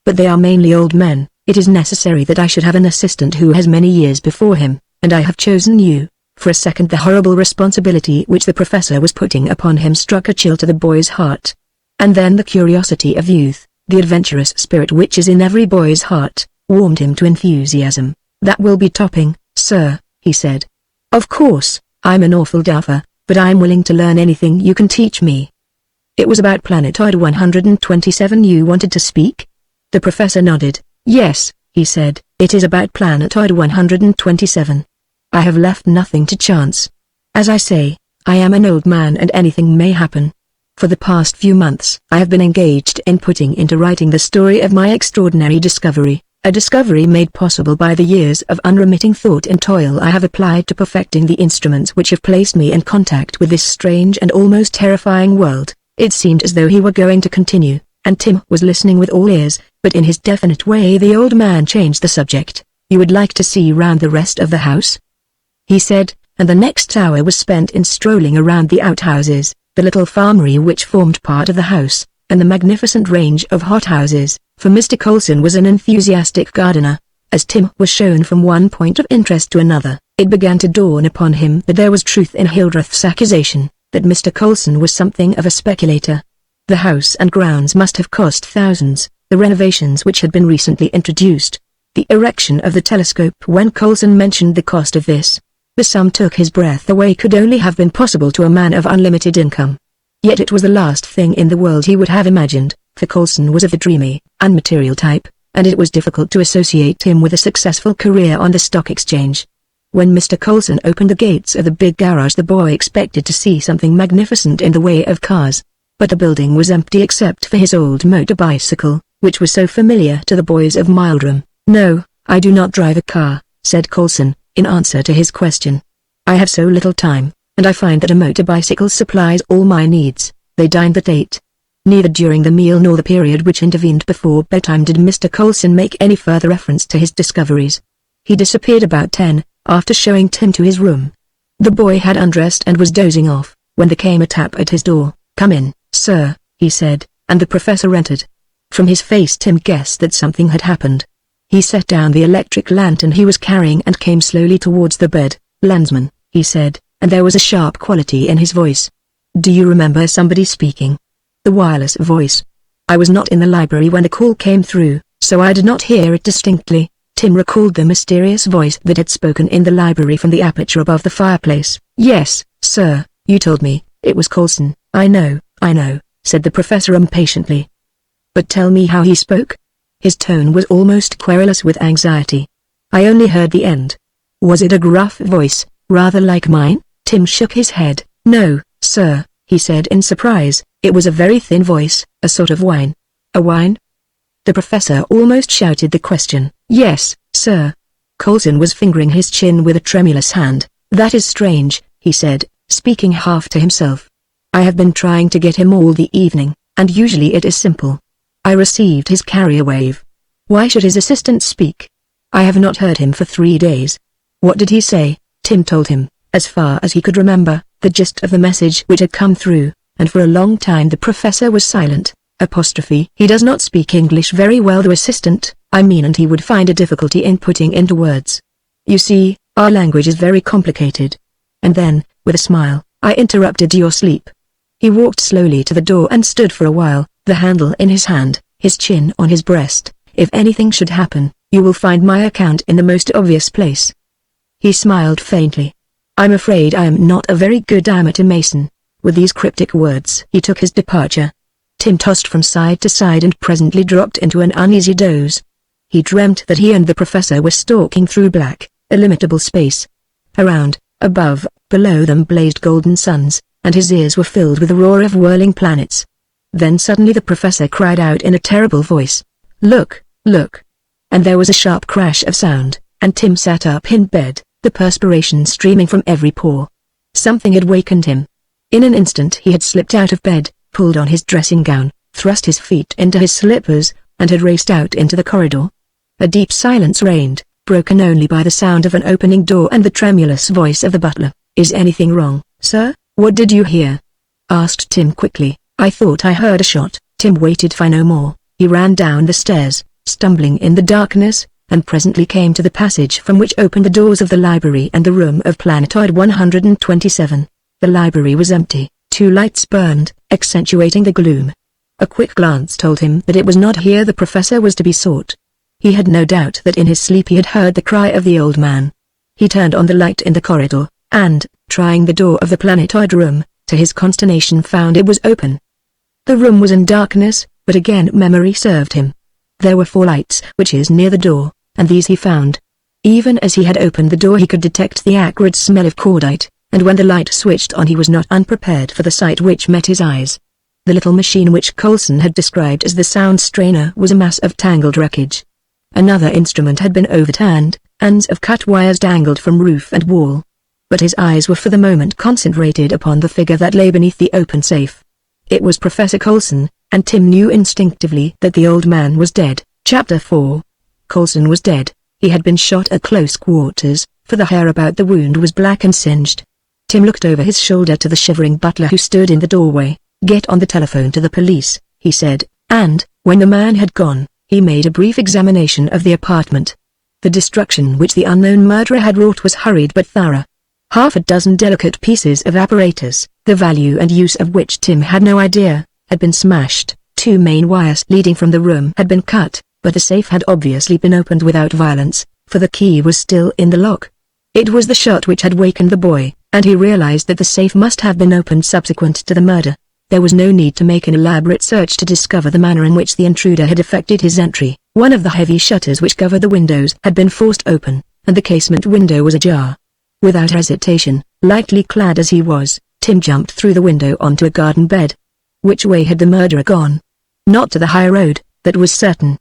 But they are mainly old men. It is necessary that I should have an assistant who has many years before him, and I have chosen you." For a second the horrible responsibility which the professor was putting upon him struck a chill to the boy's heart. And then the curiosity of youth, the adventurous spirit which is in every boy's heart, warmed him to enthusiasm. "That will be topping, sir," he said. "Of course, I'm an awful duffer, but I'm willing to learn anything you can teach me." "It was about Planetoid 127 you wanted to speak?" The professor nodded. "Yes," he said, "it is about Planetoid 127. I have left nothing to chance. As I say, I am an old man and anything may happen. For the past few months I have been engaged in putting into writing the story of my extraordinary discovery, a discovery made possible by the years of unremitting thought and toil I have applied to perfecting the instruments which have placed me in contact with this strange and almost terrifying world." It seemed as though he were going to continue, and Tim was listening with all ears, but in his definite way the old man changed the subject. "You would like to see round the rest of the house?" he said, and the next hour was spent in strolling around the outhouses, the little farmery which formed part of the house, and the magnificent range of hothouses, for Mr. Coulson was an enthusiastic gardener. As Tim was shown from one point of interest to another, it began to dawn upon him that there was truth in Hildreth's accusation, that Mr. Coulson was something of a speculator. The house and grounds must have cost thousands, the renovations which had been recently introduced, the erection of the telescope. When Coulson mentioned the cost of this, the sum took his breath away. Could only have been possible to a man of unlimited income. Yet it was the last thing in the world he would have imagined, for Coulson was of the dreamy, unmaterial type, and it was difficult to associate him with a successful career on the stock exchange. When Mr. Coulson opened the gates of the big garage, the boy expected to see something magnificent in the way of cars. But the building was empty except for his old motor bicycle, which was so familiar to the boys of Mildrum. "No, I do not drive a car," said Coulson, in answer to his question. "I have so little time, and I find that a motor bicycle supplies all my needs." They dined at 8. Neither during the meal nor the period which intervened before bedtime did Mr. Coulson make any further reference to his discoveries. He disappeared about 10, after showing Tim to his room. The boy had undressed and was dozing off, when there came a tap at his door. "Come in, sir," he said, and the professor entered. From his face Tim guessed that something had happened. He set down the electric lantern he was carrying and came slowly towards the bed. "Landsman," he said, and there was a sharp quality in his voice. "Do you remember somebody speaking?" The wireless voice. "I was not in the library when the call came through, so I did not hear it distinctly." Tim recalled the mysterious voice that had spoken in the library from the aperture above the fireplace. "Yes, sir, you told me, it was Coulson." I know," said the professor impatiently. "But tell me how he spoke?" His tone was almost querulous with anxiety. "I only heard the end." "Was it a gruff voice, rather like mine?" Tim shook his head. "No, sir," he said in surprise, "it was a very thin voice, a sort of whine." "A whine?" The professor almost shouted the question. "Yes, sir." Coulson was fingering his chin with a tremulous hand. "That is strange," he said, speaking half to himself. "I have been trying to get him all the evening, and usually it is simple. I received his carrier wave. Why should his assistant speak? I have not heard him for 3 days." "What did he say?" Tim told him, as far as he could remember, the gist of the message which had come through, and for a long time the professor was silent. "He does not speak English very well, the assistant, and he would find a difficulty in putting into words. You see, our language is very complicated." And then, with a smile, "I interrupted your sleep." He walked slowly to the door and stood for a while, the handle in his hand, his chin on his breast. "If anything should happen, you will find my account in the most obvious place." He smiled faintly. "I'm afraid I am not a very good amateur mason." With these cryptic words he took his departure. Tim tossed from side to side and presently dropped into an uneasy doze. He dreamt that he and the professor were stalking through black, illimitable space. Around, above, below them blazed golden suns, and his ears were filled with the roar of whirling planets. Then suddenly the professor cried out in a terrible voice, "Look, look!" And there was a sharp crash of sound, and Tim sat up in bed, the perspiration streaming from every pore. Something had wakened him. In an instant he had slipped out of bed, pulled on his dressing gown, thrust his feet into his slippers, and had raced out into the corridor. A deep silence reigned, broken only by the sound of an opening door and the tremulous voice of the butler. "Is anything wrong, sir? What did you hear?" asked Tim quickly. "I thought I heard a shot." Tim waited for no more. He ran down the stairs, stumbling in the darkness, and presently came to the passage from which opened the doors of the library and the room of Planetoid 127. The library was empty. 2 lights burned, accentuating the gloom. A quick glance told him that it was not here the professor was to be sought. He had no doubt that in his sleep he had heard the cry of the old man. He turned on the light in the corridor, and, trying the door of the Planetoid room, to his consternation found it was open. The room was in darkness, but again memory served him. There were 4 light switches near the door, and these he found. Even as he had opened the door he could detect the acrid smell of cordite, and when the light switched on he was not unprepared for the sight which met his eyes. The little machine which Coulson had described as the sound strainer was a mass of tangled wreckage. Another instrument had been overturned, ends of cut wires dangled from roof and wall. But his eyes were for the moment concentrated upon the figure that lay beneath the open safe. It was Professor Coulson, and Tim knew instinctively that the old man was dead. Chapter 4. Coulson was dead. He had been shot at close quarters, for the hair about the wound was black and singed. Tim looked over his shoulder to the shivering butler who stood in the doorway. "Get on the telephone to the police," he said, and, when the man had gone, he made a brief examination of the apartment. The destruction which the unknown murderer had wrought was hurried but thorough. 6 delicate pieces of apparatus, the value and use of which Tim had no idea, had been smashed. 2 main wires leading from the room had been cut, but the safe had obviously been opened without violence, for the key was still in the lock. It was the shot which had wakened the boy, and he realized that the safe must have been opened subsequent to the murder. There was no need to make an elaborate search to discover the manner in which the intruder had effected his entry. One of the heavy shutters which covered the windows had been forced open, and the casement window was ajar. Without hesitation, lightly clad as he was, Tim jumped through the window onto a garden bed. Which way had the murderer gone? Not to the high road, that was certain.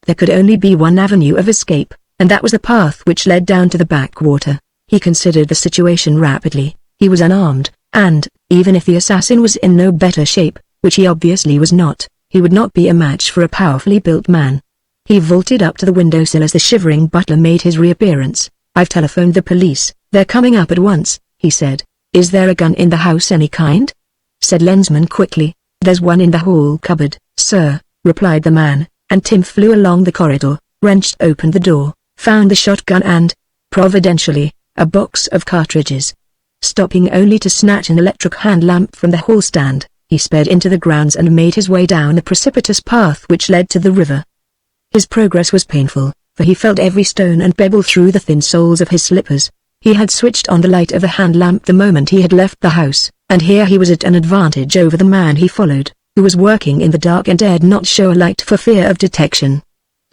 There could only be one avenue of escape, and that was the path which led down to the backwater. He considered the situation rapidly. He was unarmed, and, even if the assassin was in no better shape, which he obviously was not, he would not be a match for a powerfully built man. He vaulted up to the windowsill as the shivering butler made his reappearance. "I've telephoned the police, they're coming up at once," he said. "Is there a gun in the house, any kind?" said Lensman quickly. "There's one in the hall cupboard, sir," replied the man, and Tim flew along the corridor, wrenched open the door, found the shotgun and, providentially, a box of cartridges. Stopping only to snatch an electric hand lamp from the hall stand, he sped into the grounds and made his way down the precipitous path which led to the river. His progress was painful, for he felt every stone and pebble through the thin soles of his slippers. He had switched on the light of the hand lamp the moment he had left the house, and here he was at an advantage over the man he followed, who was working in the dark and dared not show a light for fear of detection.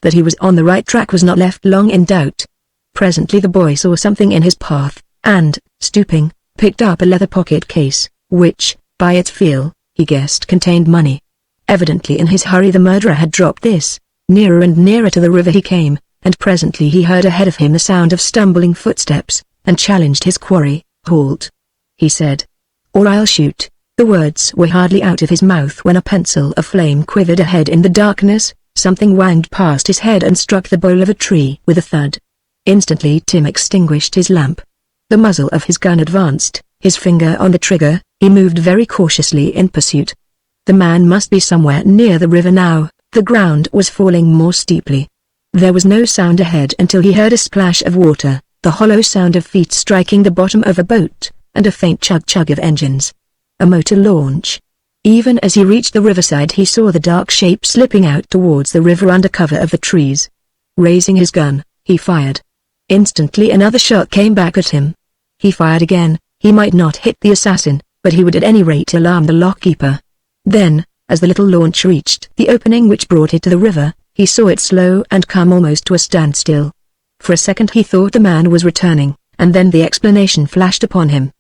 That he was on the right track was not left long in doubt. Presently the boy saw something in his path, and, stooping, picked up a leather pocket case, which, by its feel, he guessed contained money. Evidently in his hurry the murderer had dropped this. Nearer and nearer to the river he came, and presently he heard ahead of him the sound of stumbling footsteps, and challenged his quarry. "Halt," he said, "or I'll shoot." The words were hardly out of his mouth when a pencil of flame quivered ahead in the darkness. Something wanged past his head and struck the bole of a tree with a thud. Instantly Tim extinguished his lamp. The muzzle of his gun advanced, his finger on the trigger. He moved very cautiously in pursuit. The man must be somewhere near the river now. The ground was falling more steeply. There was no sound ahead until he heard a splash of water, the hollow sound of feet striking the bottom of a boat, and a faint chug-chug of engines. A motor launch. Even as he reached the riverside he saw the dark shape slipping out towards the river under cover of the trees. Raising his gun, he fired. Instantly another shot came back at him. He fired again. He might not hit the assassin, but he would at any rate alarm the lockkeeper. Then, as the little launch reached the opening which brought it to the river, he saw it slow and come almost to a standstill. For a second he thought the man was returning, and then the explanation flashed upon him.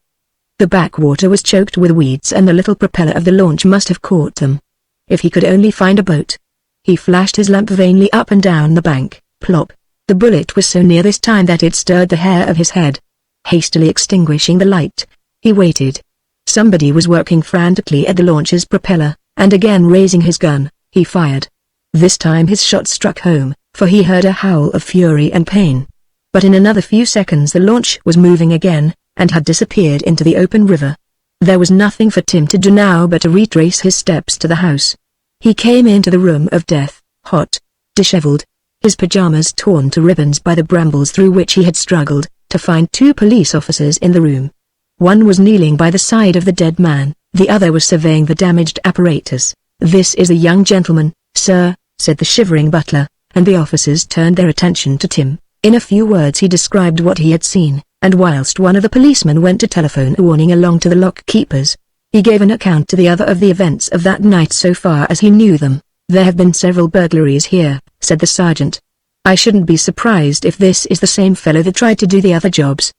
The backwater was choked with weeds and the little propeller of the launch must have caught them. If he could only find a boat. He flashed his lamp vainly up and down the bank. Plop! The bullet was so near this time that it stirred the hair of his head. Hastily extinguishing the light, he waited. Somebody was working frantically at the launch's propeller, and again raising his gun, he fired. This time his shot struck home, for he heard a howl of fury and pain. But in another few seconds the launch was moving again, and had disappeared into the open river. There was nothing for Tim to do now but to retrace his steps to the house. He came into the room of death, hot, disheveled, his pajamas torn to ribbons by the brambles through which he had struggled, to find two police officers in the room. One was kneeling by the side of the dead man, the other was surveying the damaged apparatus. "This is the young gentleman, sir," said the shivering butler, and the officers turned their attention to Tim. In a few words he described what he had seen, and whilst one of the policemen went to telephone a warning along to the lock-keepers, he gave an account to the other of the events of that night so far as he knew them. "There have been several burglaries here," said the sergeant. "I shouldn't be surprised if this is the same fellow that tried to do the other jobs.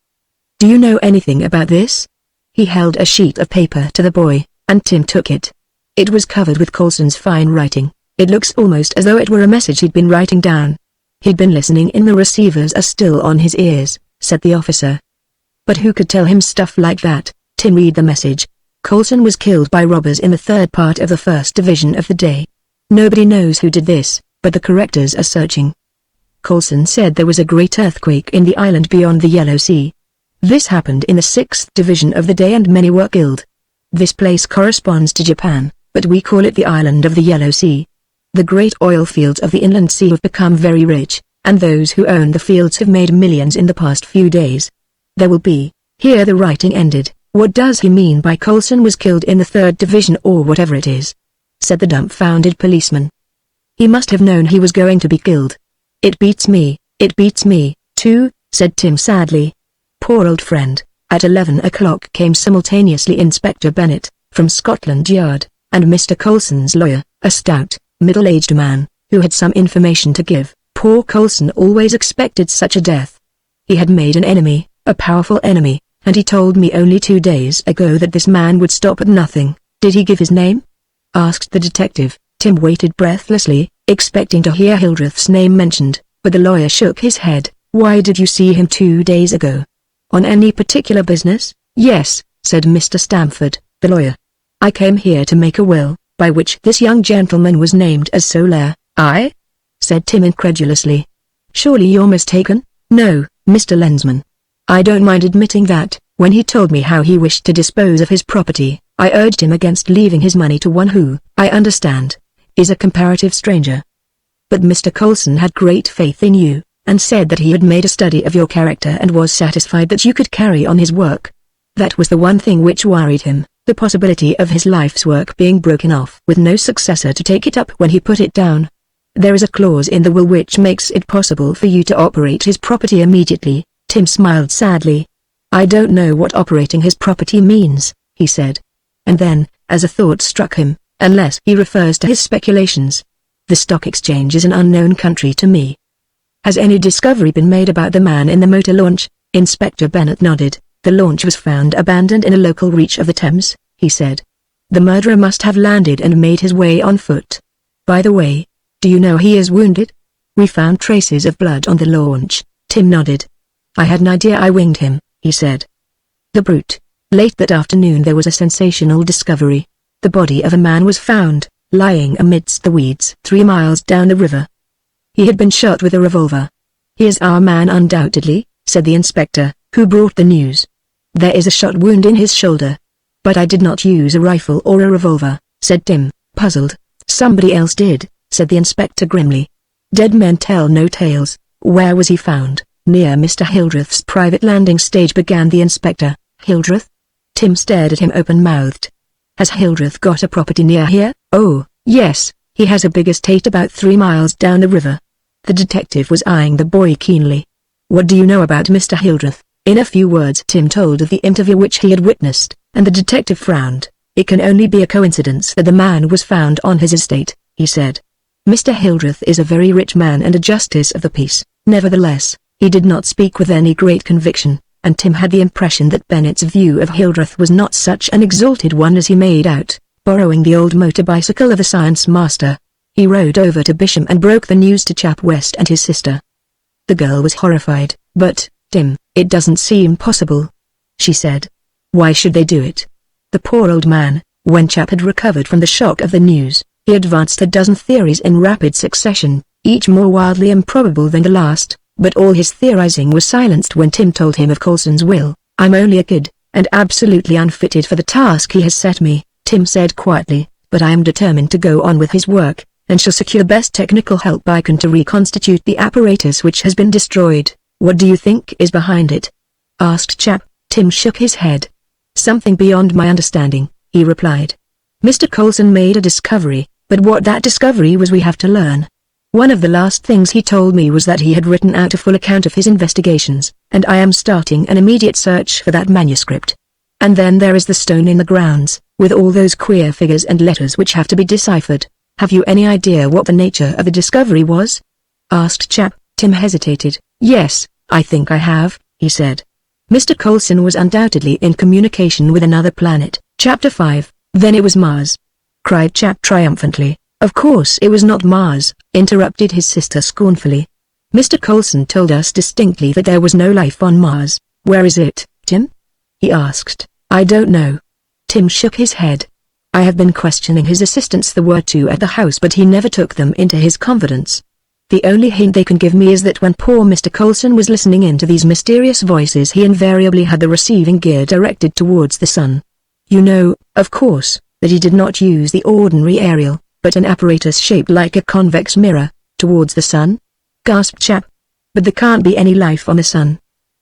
Do you know anything about this?" He held a sheet of paper to the boy, and Tim took it. It was covered with Coulson's fine writing. It looks almost as though it were a message he'd been writing down. "He'd been listening in. The receivers are still on his ears," said the officer. "But who could tell him stuff like that?" Tim read the message. "Coulson was killed by robbers in the third part of the 1st Division of the day. Nobody knows who did this, but the correctors are searching. Coulson said there was a great earthquake in the island beyond the Yellow Sea. This happened in the 6th Division of the day and many were killed. This place corresponds to Japan, but we call it the island of the Yellow Sea. The great oil fields of the inland sea have become very rich, and those who own the fields have made millions in the past few days. There will be." Here the writing ended. "What does he mean by Coulson was killed in the 3rd Division or whatever it is?" said the dumbfounded policeman. "He must have known he was going to be killed. It beats me, too," said Tim sadly. "Poor old friend." At 11 o'clock came simultaneously Inspector Bennett, from Scotland Yard, and Mr. Coulson's lawyer, a stout, middle-aged man, who had some information to give. Poor Coulson always expected such a death. He had made an enemy, a powerful enemy, and he told me only 2 days ago that this man would stop at nothing. "Did he give his name?" asked the detective. Tim waited breathlessly, expecting to hear Hildreth's name mentioned, but the lawyer shook his head. "Why did you see him 2 days ago? On any particular business?" "Yes," said Mr. Stamford, the lawyer. "I came here to make a will, by which this young gentleman was named as sole heir." "I?" said Tim incredulously. "Surely you're mistaken?" "No, Mr. Lensman. I don't mind admitting that, when he told me how he wished to dispose of his property, I urged him against leaving his money to one who, I understand, is a comparative stranger. But Mr. Coulson had great faith in you, and said that he had made a study of your character and was satisfied that you could carry on his work. That was the one thing which worried him, the possibility of his life's work being broken off with no successor to take it up when he put it down. There is a clause in the will which makes it possible for you to operate his property immediately." Tim smiled sadly. "I don't know what operating his property means," he said. And then, as a thought struck him, "unless he refers to his speculations. The stock exchange is an unknown country to me." "Has any discovery been made about the man in the motor launch?" Inspector Bennett nodded. "The launch was found abandoned in a local reach of the Thames," he said. "The murderer must have landed and made his way on foot. By the way, do you know he is wounded?" We found traces of blood on the launch. Tim nodded. I had an idea I winged him, he said. The brute. Late that afternoon there was a sensational discovery. The body of a man was found, lying amidst the weeds 3 miles down the river. He had been shot with a revolver. He is our man undoubtedly, said the inspector, who brought the news. There is a shot wound in his shoulder. But I did not use a rifle or a revolver, said Tim, puzzled. Somebody else did, said the inspector grimly. Dead men tell no tales. Where was he found? Near Mr. Hildreth's private landing stage, began the inspector. Hildreth? Tim stared at him open-mouthed. Has Hildreth got a property near here? Oh, yes, he has a big estate about 3 miles down the river. The detective was eyeing the boy keenly. What do you know about Mr. Hildreth? In a few words Tim told of the interview which he had witnessed, and the detective frowned. It can only be a coincidence that the man was found on his estate, he said. Mr. Hildreth is a very rich man and a justice of the peace. Nevertheless, he did not speak with any great conviction, and Tim had the impression that Bennett's view of Hildreth was not such an exalted one as he made out. Borrowing the old motor bicycle of a science master, he rode over to Bisham and broke the news to Chap West and his sister. The girl was horrified. But, Tim, it doesn't seem possible, she said. Why should they do it? The poor old man. When Chap had recovered from the shock of the news, he advanced a dozen theories in rapid succession, each more wildly improbable than the last. But all his theorizing was silenced when Tim told him of Coulson's will. I'm only a kid, and absolutely unfitted for the task he has set me, Tim said quietly, but I am determined to go on with his work, and shall secure best technical help I can to reconstitute the apparatus which has been destroyed. What do you think is behind it? Asked Chap. Tim shook his head. Something beyond my understanding, he replied. Mr. Coulson made a discovery, but what that discovery was we have to learn. One of the last things he told me was that he had written out a full account of his investigations, and I am starting an immediate search for that manuscript. And then there is the stone in the grounds, with all those queer figures and letters which have to be deciphered. Have you any idea what the nature of the discovery was? Asked Chap. Tim hesitated. Yes, I think I have, he said. Mr. Coulson was undoubtedly in communication with another planet. Chapter 5. Then it was Mars, cried Chap triumphantly. Of course it was not Mars, interrupted his sister scornfully. Mr. Coulson told us distinctly that there was no life on Mars. Where is it, Tim? He asked. I don't know. Tim shook his head. I have been questioning his assistants there were 2 at the house, but he never took them into his confidence. The only hint they can give me is that when poor Mr. Coulson was listening in to these mysterious voices he invariably had the receiving gear directed towards the sun. You know, of course, that he did not use the ordinary aerial, but an apparatus shaped like a convex mirror, towards the sun? Gasped Chap. But there can't be any life on the sun.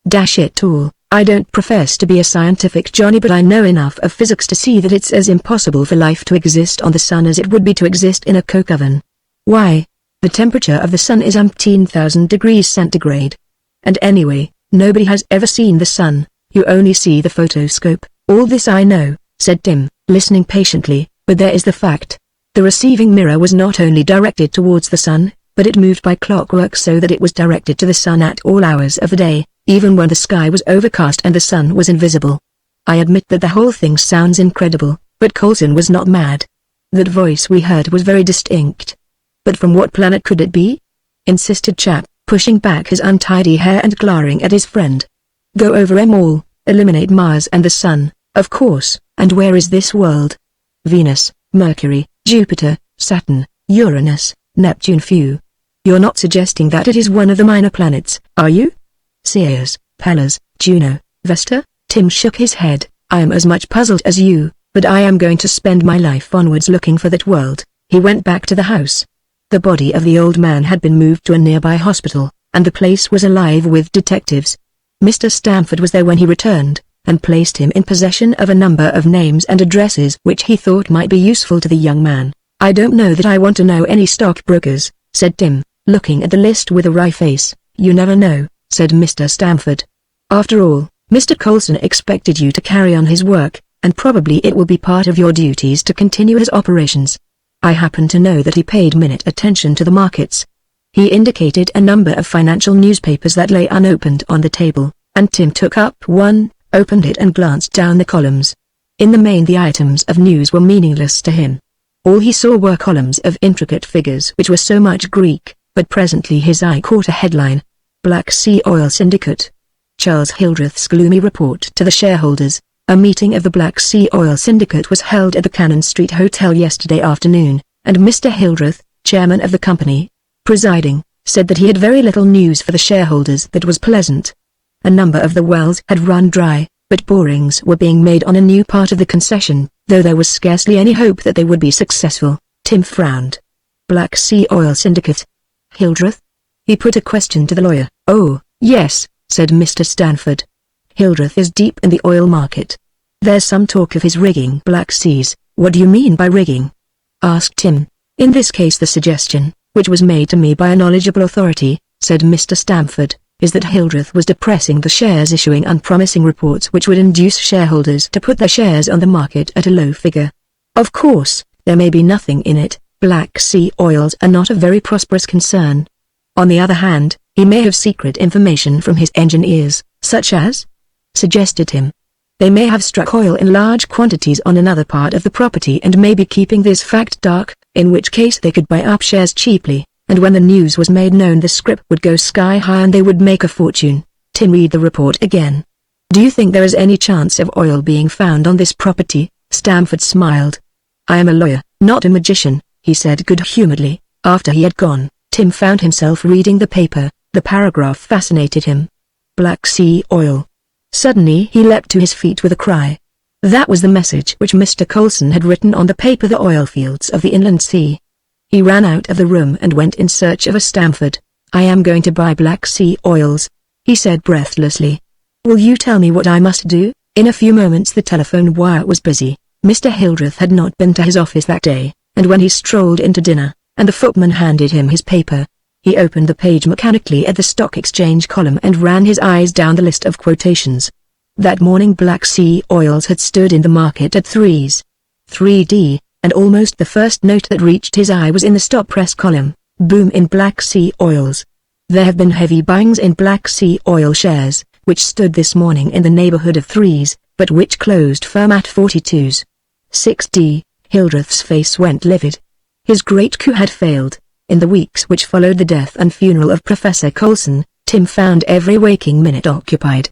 Dash it all, I don't profess to be a scientific Johnny, but I know enough of physics to see that it's as impossible for life to exist on the sun as it would be to exist in a coke oven. Why? The temperature of the sun is umpteen thousand degrees centigrade. And anyway, nobody has ever seen the sun, you only see the photoscope. All this I know, said Tim, listening patiently, but there is the fact. The receiving mirror was not only directed towards the sun, but it moved by clockwork so that it was directed to the sun at all hours of the day, even when the sky was overcast and the sun was invisible. I admit that the whole thing sounds incredible, but Coulson was not mad. That voice we heard was very distinct. But from what planet could it be? Insisted Chap, pushing back his untidy hair and glaring at his friend. Go over 'em all, eliminate Mars and the sun, of course, and where is this world? Venus, Mercury, Jupiter, Saturn, Uranus, Neptune. Phew. You're not suggesting that it is one of the minor planets, are you? Ceres, Pallas, Juno, Vesta? Tim shook his head. I am as much puzzled as you, but I am going to spend my life onwards looking for that world. He went back to the house. The body of the old man had been moved to a nearby hospital, and the place was alive with detectives. Mr. Stamford was there when he returned, and placed him in possession of a number of names and addresses which he thought might be useful to the young man. I don't know that I want to know any stockbrokers, said Tim, looking at the list with a wry face. You never know, said Mr. Stamford. After all, Mr. Coulson expected you to carry on his work, and probably it will be part of your duties to continue his operations. I happen to know that he paid minute attention to the markets. He indicated a number of financial newspapers that lay unopened on the table, and Tim took up one, opened it and glanced down the columns. In the main the items of news were meaningless to him. All he saw were columns of intricate figures which were so much Greek, but presently his eye caught a headline. Black Sea Oil Syndicate. Charles Hildreth's gloomy report to the shareholders. A meeting of the Black Sea Oil Syndicate was held at the Cannon Street Hotel yesterday afternoon, and Mr. Hildreth, chairman of the company, presiding, said that he had very little news for the shareholders that was pleasant. A number of the wells had run dry, but borings were being made on a new part of the concession, though there was scarcely any hope that they would be successful. Tim frowned. Black Sea Oil Syndicate? Hildreth? He put a question to the lawyer. Oh, yes, said Mr. Stanford. Hildreth is deep in the oil market. There's some talk of his rigging Black Seas. What do you mean by rigging? Asked Tim. In this case the suggestion, which was made to me by a knowledgeable authority, said Mr. Stanford, is that Hildreth was depressing the shares, issuing unpromising reports which would induce shareholders to put their shares on the market at a low figure. Of course, there may be nothing in it. Black Sea Oils are not a very prosperous concern. On the other hand, he may have secret information from his engineers, such as? Suggested him. They may have struck oil in large quantities on another part of the property and may be keeping this fact dark, in which case they could buy up shares cheaply, and when the news was made known the scrip would go sky high and they would make a fortune. Tim read the report again. Do you think there is any chance of oil being found on this property? Stamford smiled. I am a lawyer, not a magician, he said good-humoredly. After he had gone, Tim found himself reading the paper. The paragraph fascinated him. Black Sea Oil. Suddenly he leapt to his feet with a cry. That was the message which Mr. Coulson had written on the paper, the oil fields of the inland sea. He ran out of the room and went in search of a Stamford. I am going to buy Black Sea Oils, he said breathlessly. Will you tell me what I must do? In a few moments the telephone wire was busy. Mr. Hildreth had not been to his office that day, and when he strolled into dinner, and the footman handed him his paper, he opened the page mechanically at the stock exchange column and ran his eyes down the list of quotations. That morning Black Sea Oils had stood in the market at 3d, and almost the first note that reached his eye was in the stop press column, boom in Black Sea Oils. There have been heavy buyings in Black Sea Oil shares, which stood this morning in the neighborhood of 3s, but which closed firm at 42s. 6d, Hildreth's face went livid. His great coup had failed. In the weeks which followed the death and funeral of Professor Coulson, Tim found every waking minute occupied.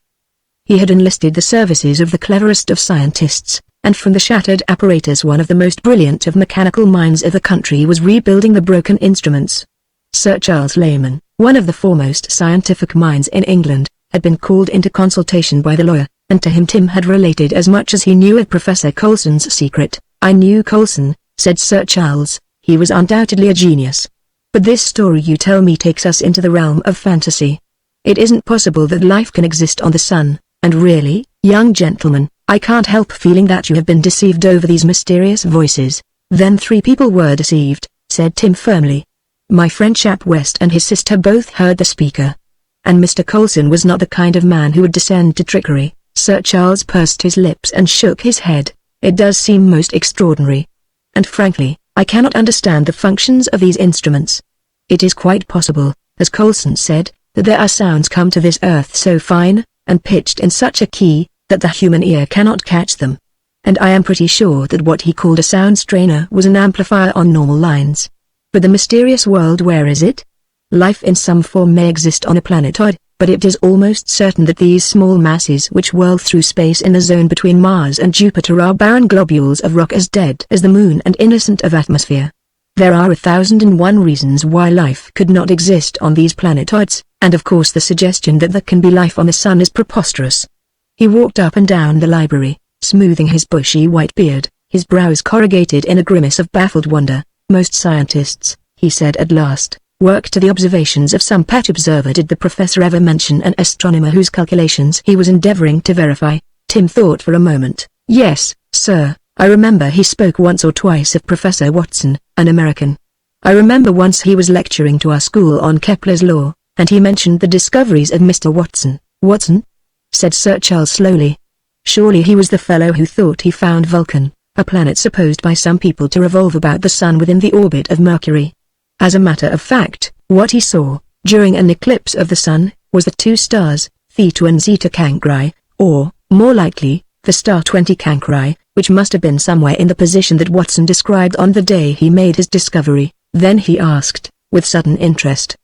He had enlisted the services of the cleverest of scientists, and from the shattered apparatus one of the most brilliant of mechanical minds of the country was rebuilding the broken instruments. Sir Charles Layman, one of the foremost scientific minds in England, had been called into consultation by the lawyer, and to him Tim had related as much as he knew of Professor Coulson's secret. I knew Coulson, said Sir Charles, he was undoubtedly a genius. But this story you tell me takes us into the realm of fantasy. It isn't possible that life can exist on the sun, and really, young gentleman, I can't help feeling that you have been deceived over these mysterious voices. Then 3 people were deceived, said Tim firmly. My friend Chap West and his sister both heard the speaker. And Mr. Coulson was not the kind of man who would descend to trickery. Sir Charles pursed his lips and shook his head. It does seem most extraordinary. And frankly, I cannot understand the functions of these instruments. It is quite possible, as Coulson said, that there are sounds come to this earth so fine, and pitched in such a key, that the human ear cannot catch them. And I am pretty sure that what he called a sound strainer was an amplifier on normal lines. But the mysterious world, where is it? Life in some form may exist on a planetoid, but it is almost certain that these small masses which whirl through space in the zone between Mars and Jupiter are barren globules of rock as dead as the moon and innocent of atmosphere. There are 1,001 reasons why life could not exist on these planetoids, and of course the suggestion that there can be life on the sun is preposterous. He walked up and down the library, smoothing his bushy white beard, his brows corrugated in a grimace of baffled wonder. Most scientists, he said at last, work to the observations of some pet observer. Did the professor ever mention an astronomer whose calculations he was endeavoring to verify? Tim thought for a moment. Yes, sir, I remember he spoke once or twice of Professor Watson, an American. I remember once he was lecturing to our school on Kepler's law, and he mentioned the discoveries of Mr. Watson. Watson? Said Sir Charles slowly. Surely he was the fellow who thought he found Vulcan, a planet supposed by some people to revolve about the sun within the orbit of Mercury. As a matter of fact, what he saw, during an eclipse of the sun, was the 2 stars, Theta and Zeta Cancri, or, more likely, the star 20 Cancri, which must have been somewhere in the position that Watson described on the day he made his discovery. Then he asked, with sudden interest.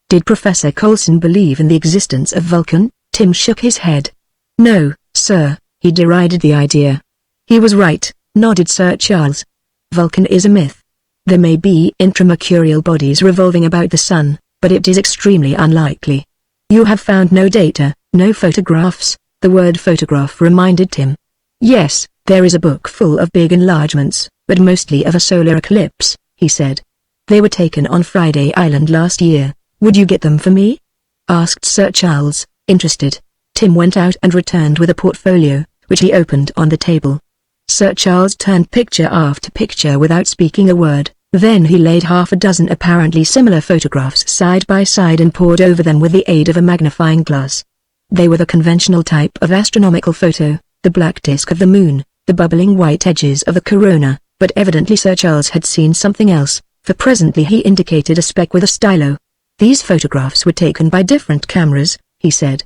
Did Professor Coulson believe in the existence of Vulcan? Tim shook his head. No, sir, he derided the idea. He was right, nodded Sir Charles. Vulcan is a myth. There may be intramercurial bodies revolving about the sun, but it is extremely unlikely. You have found no data, no photographs. The word photograph reminded Tim. Yes, there is a book full of big enlargements, but mostly of a solar eclipse, he said. They were taken on Friday Island last year. Would you get them for me? Asked Sir Charles, interested. Tim went out and returned with a portfolio, which he opened on the table. Sir Charles turned picture after picture without speaking a word, then he laid half a dozen apparently similar photographs side by side and pored over them with the aid of a magnifying glass. They were the conventional type of astronomical photo, the black disk of the moon, the bubbling white edges of the corona, but evidently Sir Charles had seen something else, for presently he indicated a speck with a stylo. These photographs were taken by different cameras, he said.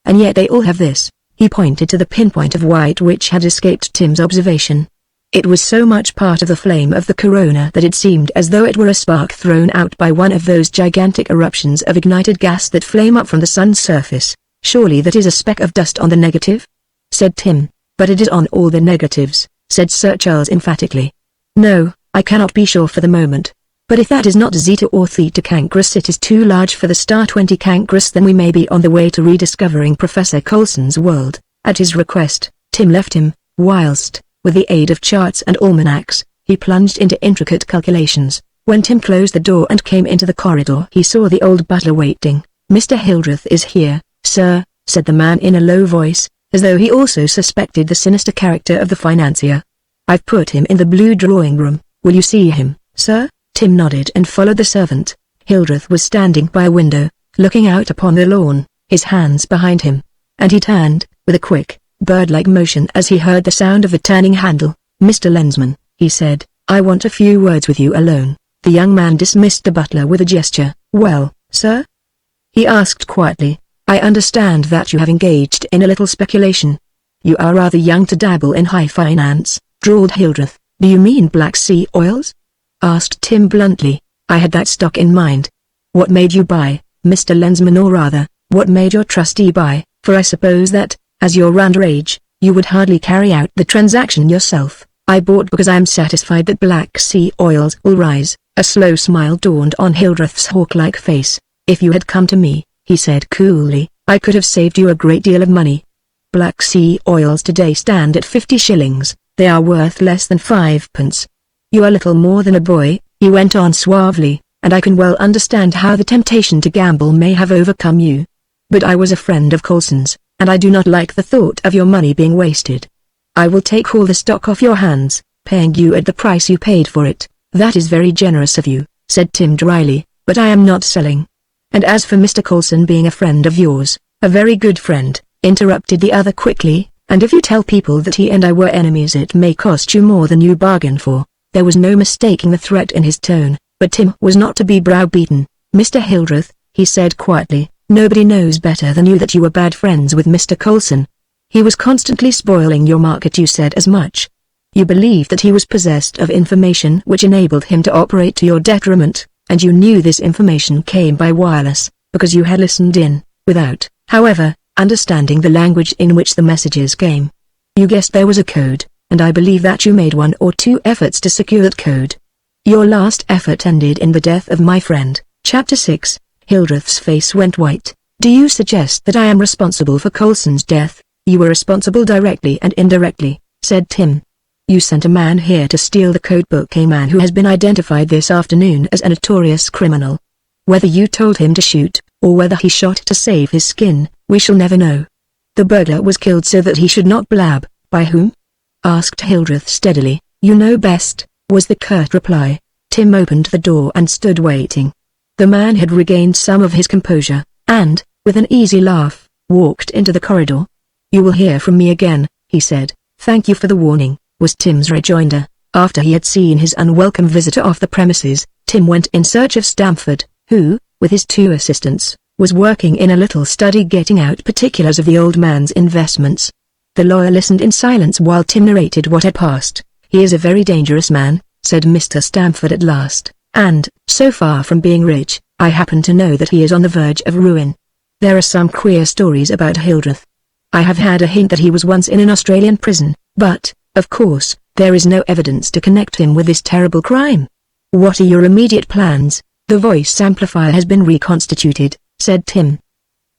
And yet they all have this. He pointed to the pinpoint of white which had escaped Tim's observation. It was so much part of the flame of the corona that it seemed as though it were a spark thrown out by one of those gigantic eruptions of ignited gas that flame up from the sun's surface. Surely that is a speck of dust on the negative? Said Tim. But it is on all the negatives, said Sir Charles emphatically. No, I cannot be sure for the moment. But if that is not Zeta or Theta Cancris, it is too large for the star 20 Cancris, then we may be on the way to rediscovering Professor Coulson's world. At his request, Tim left him, whilst, with the aid of charts and almanacs, he plunged into intricate calculations. When Tim closed the door and came into the corridor, he saw the old butler waiting. Mr. Hildreth is here, sir, said the man in a low voice, as though he also suspected the sinister character of the financier. I've put him in the blue drawing room. Will you see him, sir? Tim nodded and followed the servant. Hildreth was standing by a window, looking out upon the lawn, his hands behind him. And he turned, with a quick, bird-like motion as he heard the sound of the turning handle. Mr. Lensman, he said, I want a few words with you alone. The young man dismissed the butler with a gesture. Well, sir? He asked quietly. I understand that you have engaged in a little speculation. You are rather young to dabble in high finance, drawled Hildreth. Do you mean Black Sea oils? Asked Tim bluntly. I had that stock in mind. What made you buy, Mr. Lensman, or rather, what made your trustee buy, for I suppose that, as you're underage, you would hardly carry out the transaction yourself. I bought because I am satisfied that Black Sea oils will rise. A slow smile dawned on Hildreth's hawk-like face. If you had come to me, he said coolly, I could have saved you a great deal of money. Black Sea oils today stand at 50 shillings, they are worth less than 5 pence. You are little more than a boy, he went on suavely, and I can well understand how the temptation to gamble may have overcome you. But I was a friend of Coulson's, and I do not like the thought of your money being wasted. I will take all the stock off your hands, paying you at the price you paid for it. That is very generous of you, said Tim dryly, but I am not selling. And as for Mr. Coulson being a friend of yours, a very good friend, interrupted the other quickly, and if you tell people that he and I were enemies it may cost you more than you bargained for. There was no mistaking the threat in his tone, but Tim was not to be browbeaten. Mr. Hildreth, he said quietly, nobody knows better than you that you were bad friends with Mr. Coulson. He was constantly spoiling your market, you said as much. You believed that he was possessed of information which enabled him to operate to your detriment, and you knew this information came by wireless, because you had listened in, without, however, understanding the language in which the messages came. You guessed there was a code, and I believe that you made 1 or 2 efforts to secure that code. Your last effort ended in the death of my friend. Chapter 6. Hildreth's face went white. Do you suggest that I am responsible for Coulson's death? You were responsible directly and indirectly, said Tim. You sent a man here to steal the codebook, a man who has been identified this afternoon as a notorious criminal. Whether you told him to shoot, or whether he shot to save his skin, we shall never know. The burglar was killed so that he should not blab. By whom? Asked Hildreth steadily. You know best, was the curt reply. Tim opened the door and stood waiting. The man had regained some of his composure, and, with an easy laugh, walked into the corridor. You will hear from me again, he said. Thank you for the warning, was Tim's rejoinder. After he had seen his unwelcome visitor off the premises, Tim went in search of Stamford, who, with his 2 assistants, was working in a little study getting out particulars of the old man's investments. The lawyer listened in silence while Tim narrated what had passed. He is a very dangerous man, said Mr. Stamford at last. And, so far from being rich, I happen to know that he is on the verge of ruin. There are some queer stories about Hildreth. I have had a hint that he was once in an Australian prison, but, of course, there is no evidence to connect him with this terrible crime. What are your immediate plans? The voice amplifier has been reconstituted, said Tim.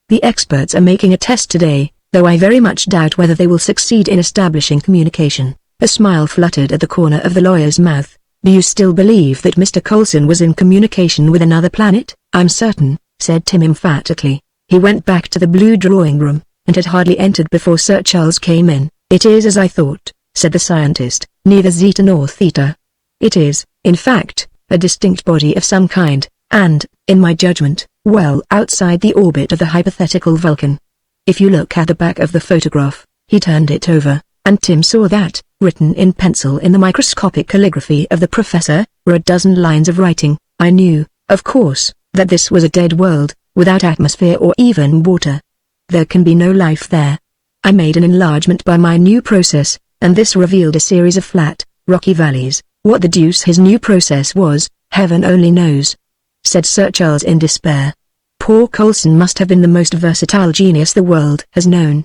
The experts are making a test today, though I very much doubt whether they will succeed in establishing communication. A smile fluttered at the corner of the lawyer's mouth. Do you still believe that Mr. Coulson was in communication with another planet? I'm certain, said Tim emphatically. He went back to the blue drawing room, and had hardly entered before Sir Charles came in. It is as I thought, said the scientist, neither Zeta nor Theta. It is, in fact, a distinct body of some kind, and, in my judgment, well outside the orbit of the hypothetical Vulcan. If you look at the back of the photograph, he turned it over, and Tim saw that, written in pencil in the microscopic calligraphy of the professor, were a dozen lines of writing. I knew, of course, that this was a dead world, without atmosphere or even water. There can be no life there. I made an enlargement by my new process, and this revealed a series of flat, rocky valleys. What the deuce his new process was, heaven only knows, said Sir Charles in despair. Poor Coulson must have been the most versatile genius the world has known.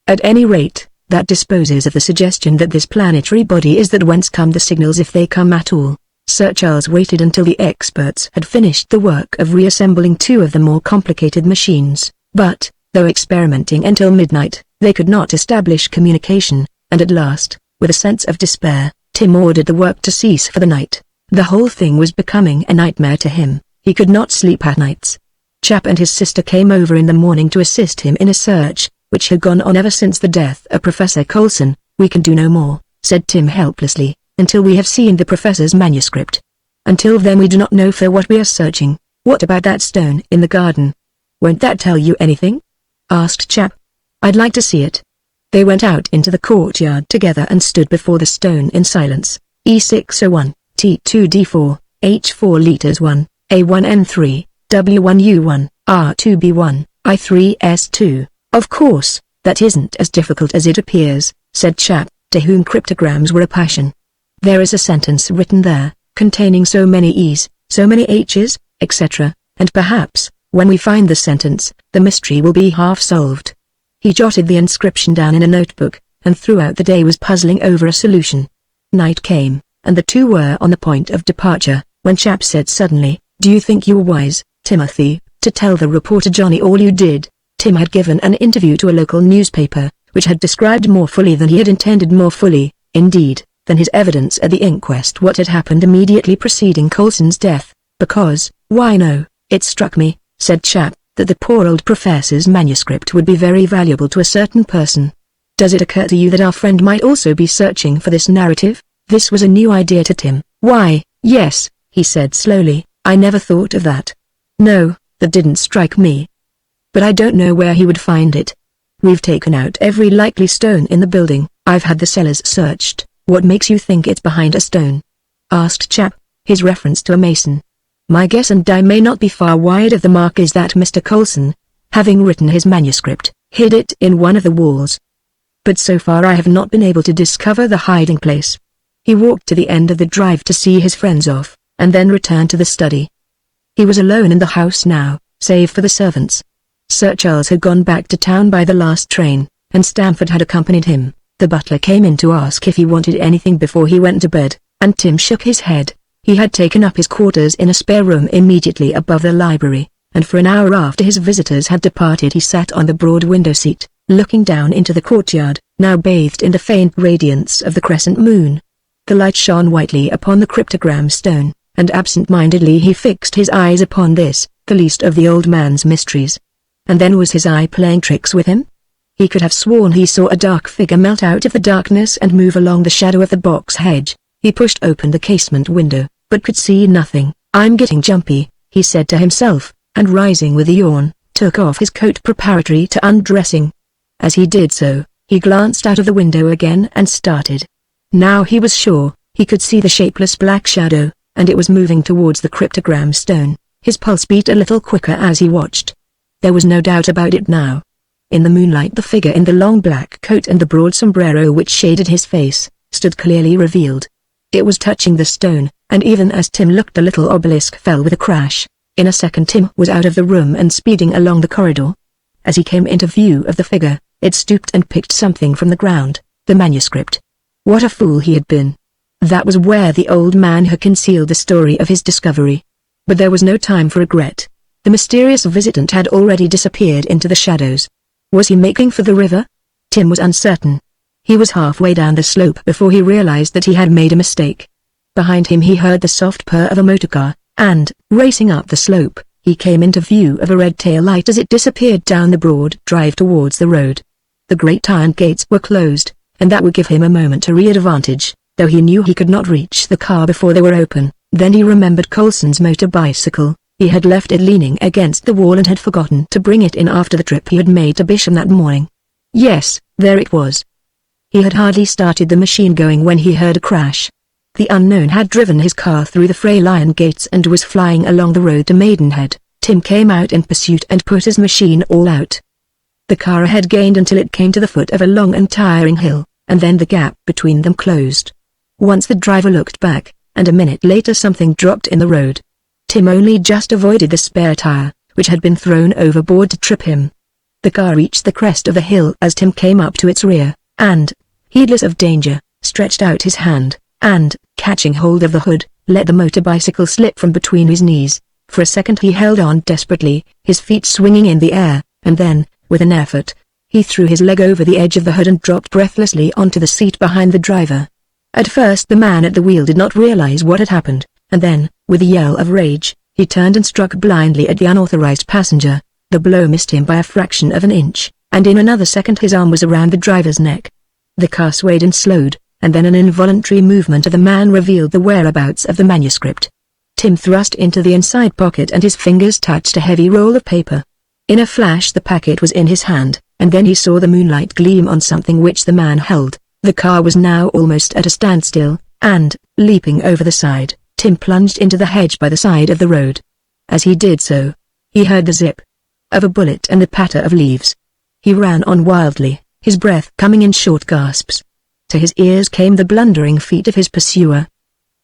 At any rate, that disposes of the suggestion that this planetary body is that whence come the signals if they come at all. Sir Charles waited until the experts had finished the work of reassembling two of the more complicated machines, but, though experimenting until midnight, they could not establish communication, and at last, with a sense of despair, Tim ordered the work to cease for the night. The whole thing was becoming a nightmare to him. He could not sleep at nights. Chap and his sister came over in the morning to assist him in a search, which had gone on ever since the death of Professor Coulson. We can do no more, said Tim helplessly, until we have seen the professor's manuscript. Until then we do not know for what we are searching. What about that stone in the garden? Won't that tell you anything? Asked Chap. I'd like to see it. They went out into the courtyard together and stood before the stone in silence. E601, T2D4, H4 liters 1, A1N3, W1U1, R2B1, I3S2. Of course, that isn't as difficult as it appears, said Chap, to whom cryptograms were a passion. There is a sentence written there, containing so many E's, so many H's, etc., and perhaps, when we find the sentence, the mystery will be half solved. He jotted the inscription down in a notebook, and throughout the day was puzzling over a solution. Night came, and the two were on the point of departure, when Chap said suddenly, Do you think you were wise, Timothy, to tell the reporter Johnny all you did? Tim had given an interview to a local newspaper, which had described more fully than he had intended, more fully, indeed, than his evidence at the inquest, what had happened immediately preceding Coulson's death, because, why no, it struck me, said Chap, that the poor old professor's manuscript would be very valuable to a certain person. Does it occur to you that our friend might also be searching for this narrative? This was a new idea to Tim. Why, yes, he said slowly, I never thought of that. No, that didn't strike me. But I don't know where he would find it. We've taken out every likely stone in the building. I've had the cellars searched. What makes you think it's behind a stone? Asked Chap, his reference to a mason. My guess, and I may not be far wide of the mark, is that Mr. Coulson, having written his manuscript, hid it in one of the walls. But so far I have not been able to discover the hiding place. He walked to the end of the drive to see his friends off, and then returned to the study. He was alone in the house now, save for the servants. Sir Charles had gone back to town by the last train, and Stamford had accompanied him. The butler came in to ask if he wanted anything before he went to bed, and Tim shook his head. He had taken up his quarters in a spare room immediately above the library, and for an hour after his visitors had departed he sat on the broad window seat, looking down into the courtyard, now bathed in the faint radiance of the crescent moon. The light shone whitely upon the cryptogram stone, and absent-mindedly he fixed his eyes upon this, the least of the old man's mysteries. And then was his eye playing tricks with him? He could have sworn he saw a dark figure melt out of the darkness and move along the shadow of the box hedge. He pushed open the casement window, but could see nothing. I'm getting jumpy, he said to himself, and rising with a yawn, took off his coat preparatory to undressing. As he did so, he glanced out of the window again and started. Now he was sure, he could see the shapeless black shadow, and it was moving towards the cryptogram stone. His pulse beat a little quicker as he watched. There was no doubt about it now. In the moonlight the figure in the long black coat and the broad sombrero which shaded his face, stood clearly revealed. It was touching the stone, and even as Tim looked, the little obelisk fell with a crash. In a second Tim was out of the room and speeding along the corridor. As he came into view of the figure, it stooped and picked something from the ground, the manuscript. What a fool he had been. That was where the old man had concealed the story of his discovery. But there was no time for regret. The mysterious visitant had already disappeared into the shadows. Was he making for the river? Tim was uncertain. He was halfway down the slope before he realized that he had made a mistake. Behind him he heard the soft purr of a motorcar, and, racing up the slope, he came into view of a red tail light as it disappeared down the broad drive towards the road. The great iron gates were closed, and that would give him a momentary advantage, though he knew he could not reach the car before they were open. Then he remembered Coulson's motor bicycle. He had left it leaning against the wall and had forgotten to bring it in after the trip he had made to Bisham that morning. Yes, there it was. He had hardly started the machine going when he heard a crash. The unknown had driven his car through the frail iron gates and was flying along the road to Maidenhead. Tim came out in pursuit and put his machine all out. The car ahead gained until it came to the foot of a long and tiring hill, and then the gap between them closed. Once the driver looked back, and a minute later something dropped in the road. Tim only just avoided the spare tire, which had been thrown overboard to trip him. The car reached the crest of the hill as Tim came up to its rear, and, heedless of danger, stretched out his hand, and, catching hold of the hood, let the motorbicycle slip from between his knees. For a second he held on desperately, his feet swinging in the air, and then, with an effort, he threw his leg over the edge of the hood and dropped breathlessly onto the seat behind the driver. At first the man at the wheel did not realize what had happened, and then, with a yell of rage, he turned and struck blindly at the unauthorized passenger. The blow missed him by a fraction of an inch, and in another second his arm was around the driver's neck. The car swayed and slowed, and then an involuntary movement of the man revealed the whereabouts of the manuscript. Tim thrust into the inside pocket and his fingers touched a heavy roll of paper. In a flash the packet was in his hand, and then he saw the moonlight gleam on something which the man held. The car was now almost at a standstill, and, leaping over the side, Tim plunged into the hedge by the side of the road. As he did so, he heard the zip of a bullet and the patter of leaves. He ran on wildly, his breath coming in short gasps. To his ears came the blundering feet of his pursuer.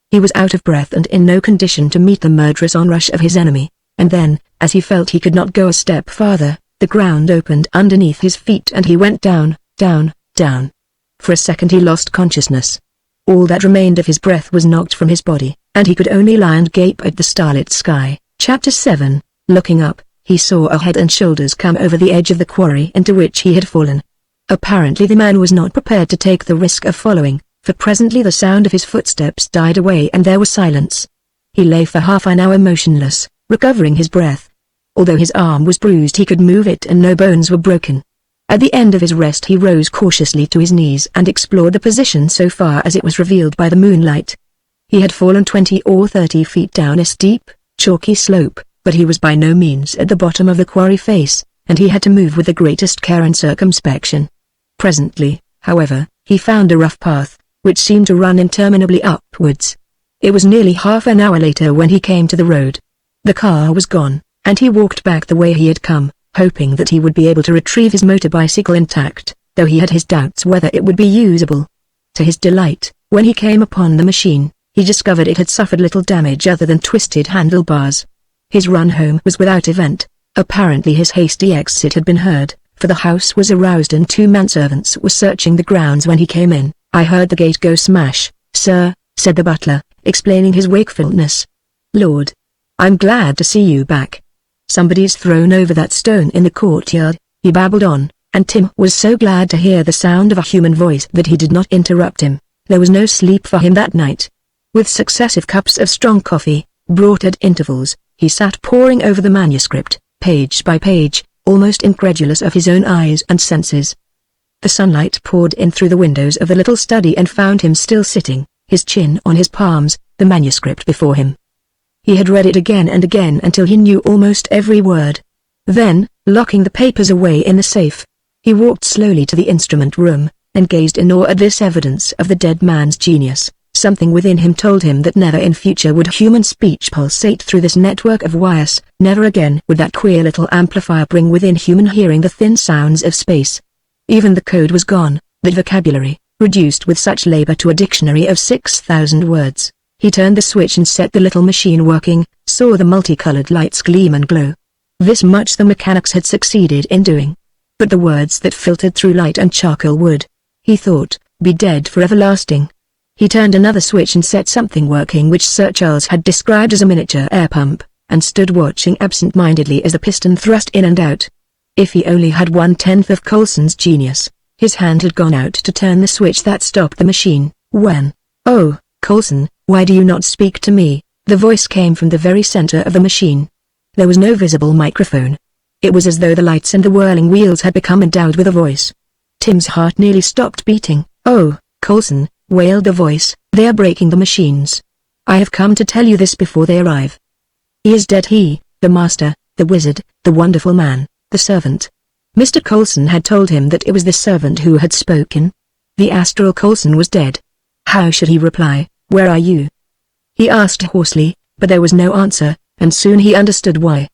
He was out of breath and in no condition to meet the murderous onrush of his enemy, and then, as he felt he could not go a step farther, the ground opened underneath his feet and he went down, down, down. For a second he lost consciousness. All that remained of his breath was knocked from his body, and he could only lie and gape at the starlit sky. Chapter 7. Looking up, he saw a head and shoulders come over the edge of the quarry into which he had fallen. Apparently the man was not prepared to take the risk of following, for presently the sound of his footsteps died away and there was silence. He lay for half an hour motionless, recovering his breath. Although his arm was bruised he could move it and no bones were broken. At the end of his rest he rose cautiously to his knees and explored the position so far as it was revealed by the moonlight. He had fallen 20 or 30 feet down a steep, chalky slope, but he was by no means at the bottom of the quarry face, and he had to move with the greatest care and circumspection. Presently, however, he found a rough path, which seemed to run interminably upwards. It was nearly half an hour later when he came to the road. The car was gone, and he walked back the way he had come, hoping that he would be able to retrieve his motorbicycle intact, though he had his doubts whether it would be usable. To his delight, when he came upon the machine, he discovered it had suffered little damage other than twisted handlebars. His run home was without event. Apparently his hasty exit had been heard, for the house was aroused and 2 manservants were searching the grounds when he came in. "I heard the gate go smash, sir," said the butler, explaining his wakefulness. "Lord, I'm glad to see you back. Somebody's thrown over that stone in the courtyard," he babbled on, and Tim was so glad to hear the sound of a human voice that he did not interrupt him. There was no sleep for him that night. With successive cups of strong coffee, brought at intervals, he sat poring over the manuscript, page by page, almost incredulous of his own eyes and senses. The sunlight poured in through the windows of the little study and found him still sitting, his chin on his palms, the manuscript before him. He had read it again and again until he knew almost every word. Then, locking the papers away in the safe, he walked slowly to the instrument room, and gazed in awe at this evidence of the dead man's genius. Something within him told him that never in future would human speech pulsate through this network of wires, never again would that queer little amplifier bring within human hearing the thin sounds of space. Even the code was gone, the vocabulary, reduced with such labor to a dictionary of 6,000 words. He turned the switch and set the little machine working, saw the multicolored lights gleam and glow. This much the mechanics had succeeded in doing. But the words that filtered through light and charcoal would, he thought, be dead for everlasting. He turned another switch and set something working which Sir Charles had described as a miniature air pump, and stood watching absent-mindedly as the piston thrust in and out. If he only had 1/10 of Coulson's genius, his hand had gone out to turn the switch that stopped the machine, when, "Oh, Coulson, why do you not speak to me?" The voice came from the very center of the machine. There was no visible microphone. It was as though the lights and the whirling wheels had become endowed with a voice. Tim's heart nearly stopped beating. "Oh, Coulson," wailed the voice, "they are breaking the machines. I have come to tell you this before they arrive. He is dead, he, the master, the wizard, the wonderful man, the servant." Mr. Coulson had told him that it was the servant who had spoken. The astral Coulson was dead. How should he reply, "Where are you?" He asked hoarsely, but there was no answer, and soon he understood why.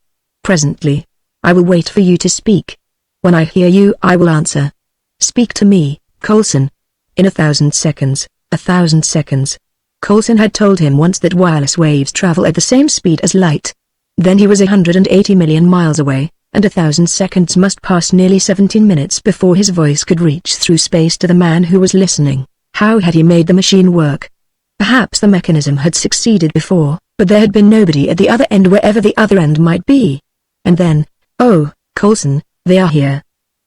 "Presently. I will wait for you to speak. When I hear you I will answer. Speak to me, Coulson." In 1,000 seconds, 1,000 seconds. Coulson had told him once that wireless waves travel at the same speed as light. Then he was 180 million miles away, and 1,000 seconds must pass nearly 17 minutes before his voice could reach through space to the man who was listening. How had he made the machine work? Perhaps the mechanism had succeeded before, but there had been nobody at the other end, wherever the other end might be. And then, "Oh, Coulson, they are here.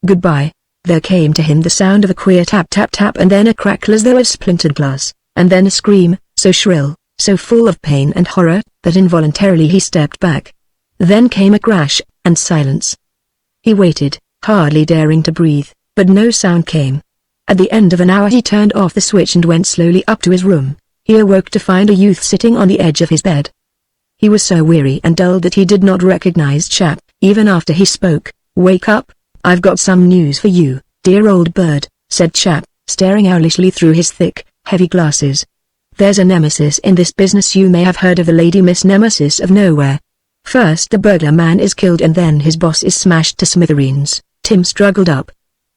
Goodbye." There came to him the sound of a queer tap-tap-tap, and then a crackle as though of splintered glass, and then a scream, so shrill, so full of pain and horror, that involuntarily he stepped back. Then came a crash, and silence. He waited, hardly daring to breathe, but no sound came. At the end of an hour he turned off the switch and went slowly up to his room. He awoke to find a youth sitting on the edge of his bed. He was so weary and dull that he did not recognize Chap, even after he spoke. "Wake up, I've got some news for you, dear old bird," said Chap, staring owlishly through his thick, heavy glasses. "There's a nemesis in this business. You may have heard of the Lady Miss Nemesis of Nowhere. First the burglar man is killed and then his boss is smashed to smithereens." Tim struggled up.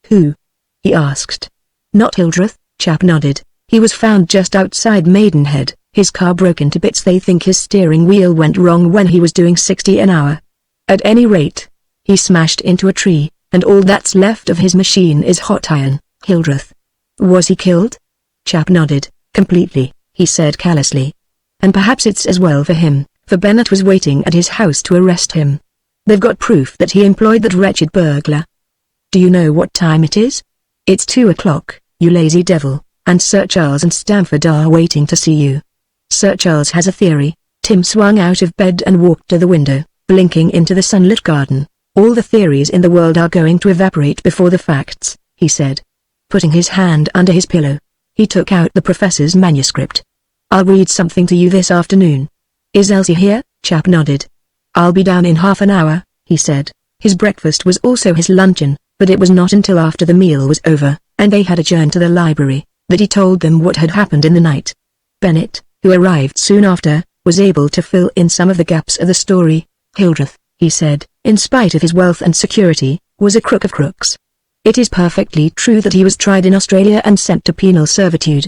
"Who?" he asked. "Not Hildreth," Chap nodded. "He was found just outside Maidenhead, his car broken to bits. They think his steering wheel went wrong when he was doing 60 an hour. At any rate, he smashed into a tree, and all that's left of his machine is hot iron." "Hildreth. Was he killed?" Chap nodded. "Completely," he said callously. "And perhaps it's as well for him, for Bennett was waiting at his house to arrest him. They've got proof that he employed that wretched burglar. Do you know what time it is? It's 2 o'clock, you lazy devil, and Sir Charles and Stamford are waiting to see you." Sir Charles has a theory. Tim swung out of bed and walked to the window, blinking into the sunlit garden. "All the theories in the world are going to evaporate before the facts," he said. Putting his hand under his pillow, he took out the professor's manuscript. "I'll read something to you this afternoon. Is Elsie here?" Chap nodded. "I'll be down in half an hour," he said. His breakfast was also his luncheon, but it was not until after the meal was over, and they had adjourned to the library, that he told them what had happened in the night. Bennett, who arrived soon after, was able to fill in some of the gaps of the story. "Hildreth," he said, "in spite of his wealth and security, was a crook of crooks. It is perfectly true that he was tried in Australia and sent to penal servitude.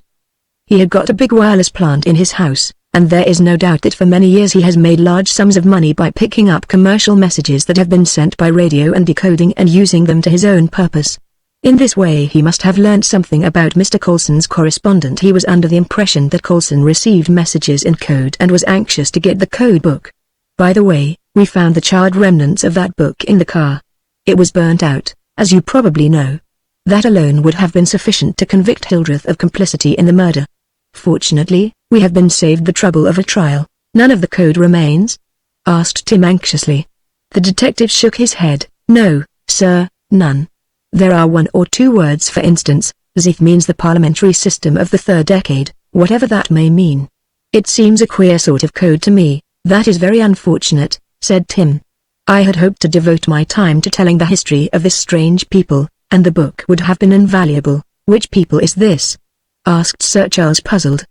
He had got a big wireless plant in his house, and there is no doubt that for many years he has made large sums of money by picking up commercial messages that have been sent by radio and decoding and using them to his own purpose. In this way he must have learned something about Mr. Coulson's correspondent. He was under the impression that Coulson received messages in code and was anxious to get the code book. By the way, we found the charred remnants of that book in the car. It was burnt out, as you probably know. That alone would have been sufficient to convict Hildreth of complicity in the murder. Fortunately, we have been saved the trouble of a trial." "None of the code remains?" asked Tim anxiously. The detective shook his head. "No, sir, none. There are 1 or 2 words, for instance. Zith means the parliamentary system of the 3rd decade, whatever that may mean. It seems a queer sort of code to me." "That is very unfortunate," said Tim. "I had hoped to devote my time to telling the history of this strange people, and the book would have been invaluable." "Which people is this?" asked Sir Charles, puzzled.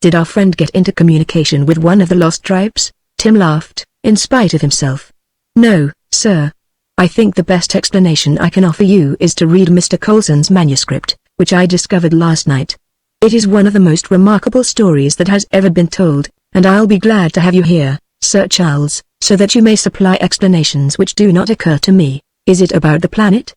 "Did our friend get into communication with one of the lost tribes?" Tim laughed, in spite of himself. "No, sir. I think the best explanation I can offer you is to read Mr. Coulson's manuscript, which I discovered last night. It is one of the most remarkable stories that has ever been told, and I'll be glad to have you here, Sir Charles, so that you may supply explanations which do not occur to me. Is it about the planet?"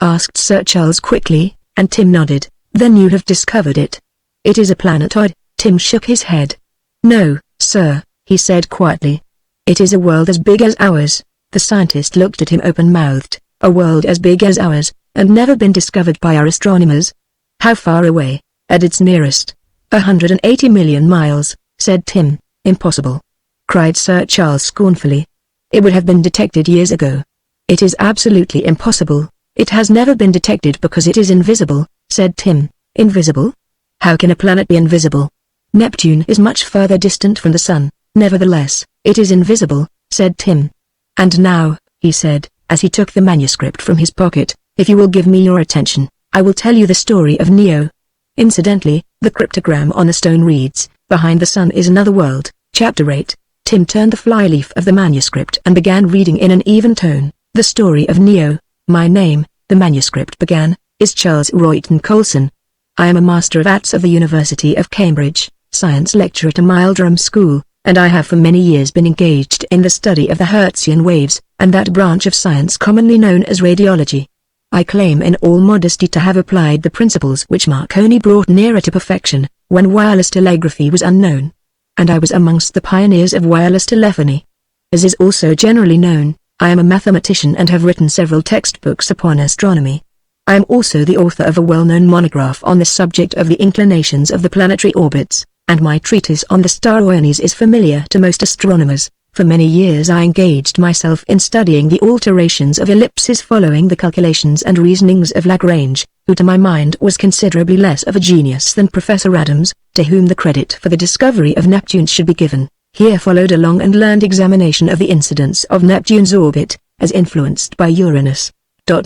asked Sir Charles quickly, and Tim nodded. "Then you have discovered it. It is a planetoid." Tim shook his head. "No, sir," he said quietly. "It is a world as big as ours." The scientist looked at him open-mouthed. "A world as big as ours, and never been discovered by our astronomers? How far away?" "At its nearest. 180 million miles, said Tim. "Impossible!" cried Sir Charles scornfully. "It would have been detected years ago." "It is absolutely impossible. It has never been detected because it is invisible," said Tim. "Invisible? How can a planet be invisible? Neptune is much further distant from the sun." "Nevertheless, it is invisible," said Tim. "And now," he said, as he took the manuscript from his pocket, "if you will give me your attention, I will tell you the story of Neo." Incidentally, the cryptogram on the stone reads, "Behind the sun is another world." Chapter 8. Tim turned the flyleaf of the manuscript and began reading in an even tone. "The story of Neo. My name," the manuscript began, "is Charles Royton Colson. I am a Master of Arts of the University of Cambridge, science lecturer at a Mildrum School, and I have for many years been engaged in the study of the Hertzian waves, and that branch of science commonly known as radiology. I claim in all modesty to have applied the principles which Marconi brought nearer to perfection, when wireless telegraphy was unknown. And I was amongst the pioneers of wireless telephony. As is also generally known, I am a mathematician and have written several textbooks upon astronomy. I am also the author of a well-known monograph on the subject of the inclinations of the planetary orbits, and my treatise on the star Orionis is familiar to most astronomers. For many years I engaged myself in studying the alterations of ellipses following the calculations and reasonings of Lagrange, who to my mind was considerably less of a genius than Professor Adams, to whom the credit for the discovery of Neptune should be given. Here followed a long and learned examination of the incidence of Neptune's orbit, as influenced by Uranus.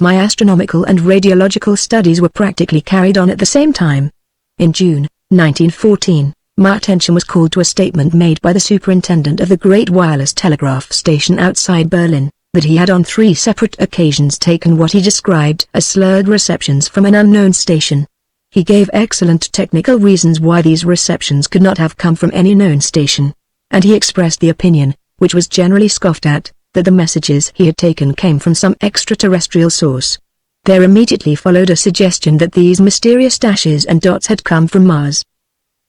My astronomical and radiological studies were practically carried on at the same time. In June, 1914, my attention was called to a statement made by the superintendent of the great wireless telegraph station outside Berlin, that he had on 3 separate occasions taken what he described as slurred receptions from an unknown station. He gave excellent technical reasons why these receptions could not have come from any known station, and he expressed the opinion, which was generally scoffed at, that the messages he had taken came from some extraterrestrial source. There immediately followed a suggestion that these mysterious dashes and dots had come from Mars.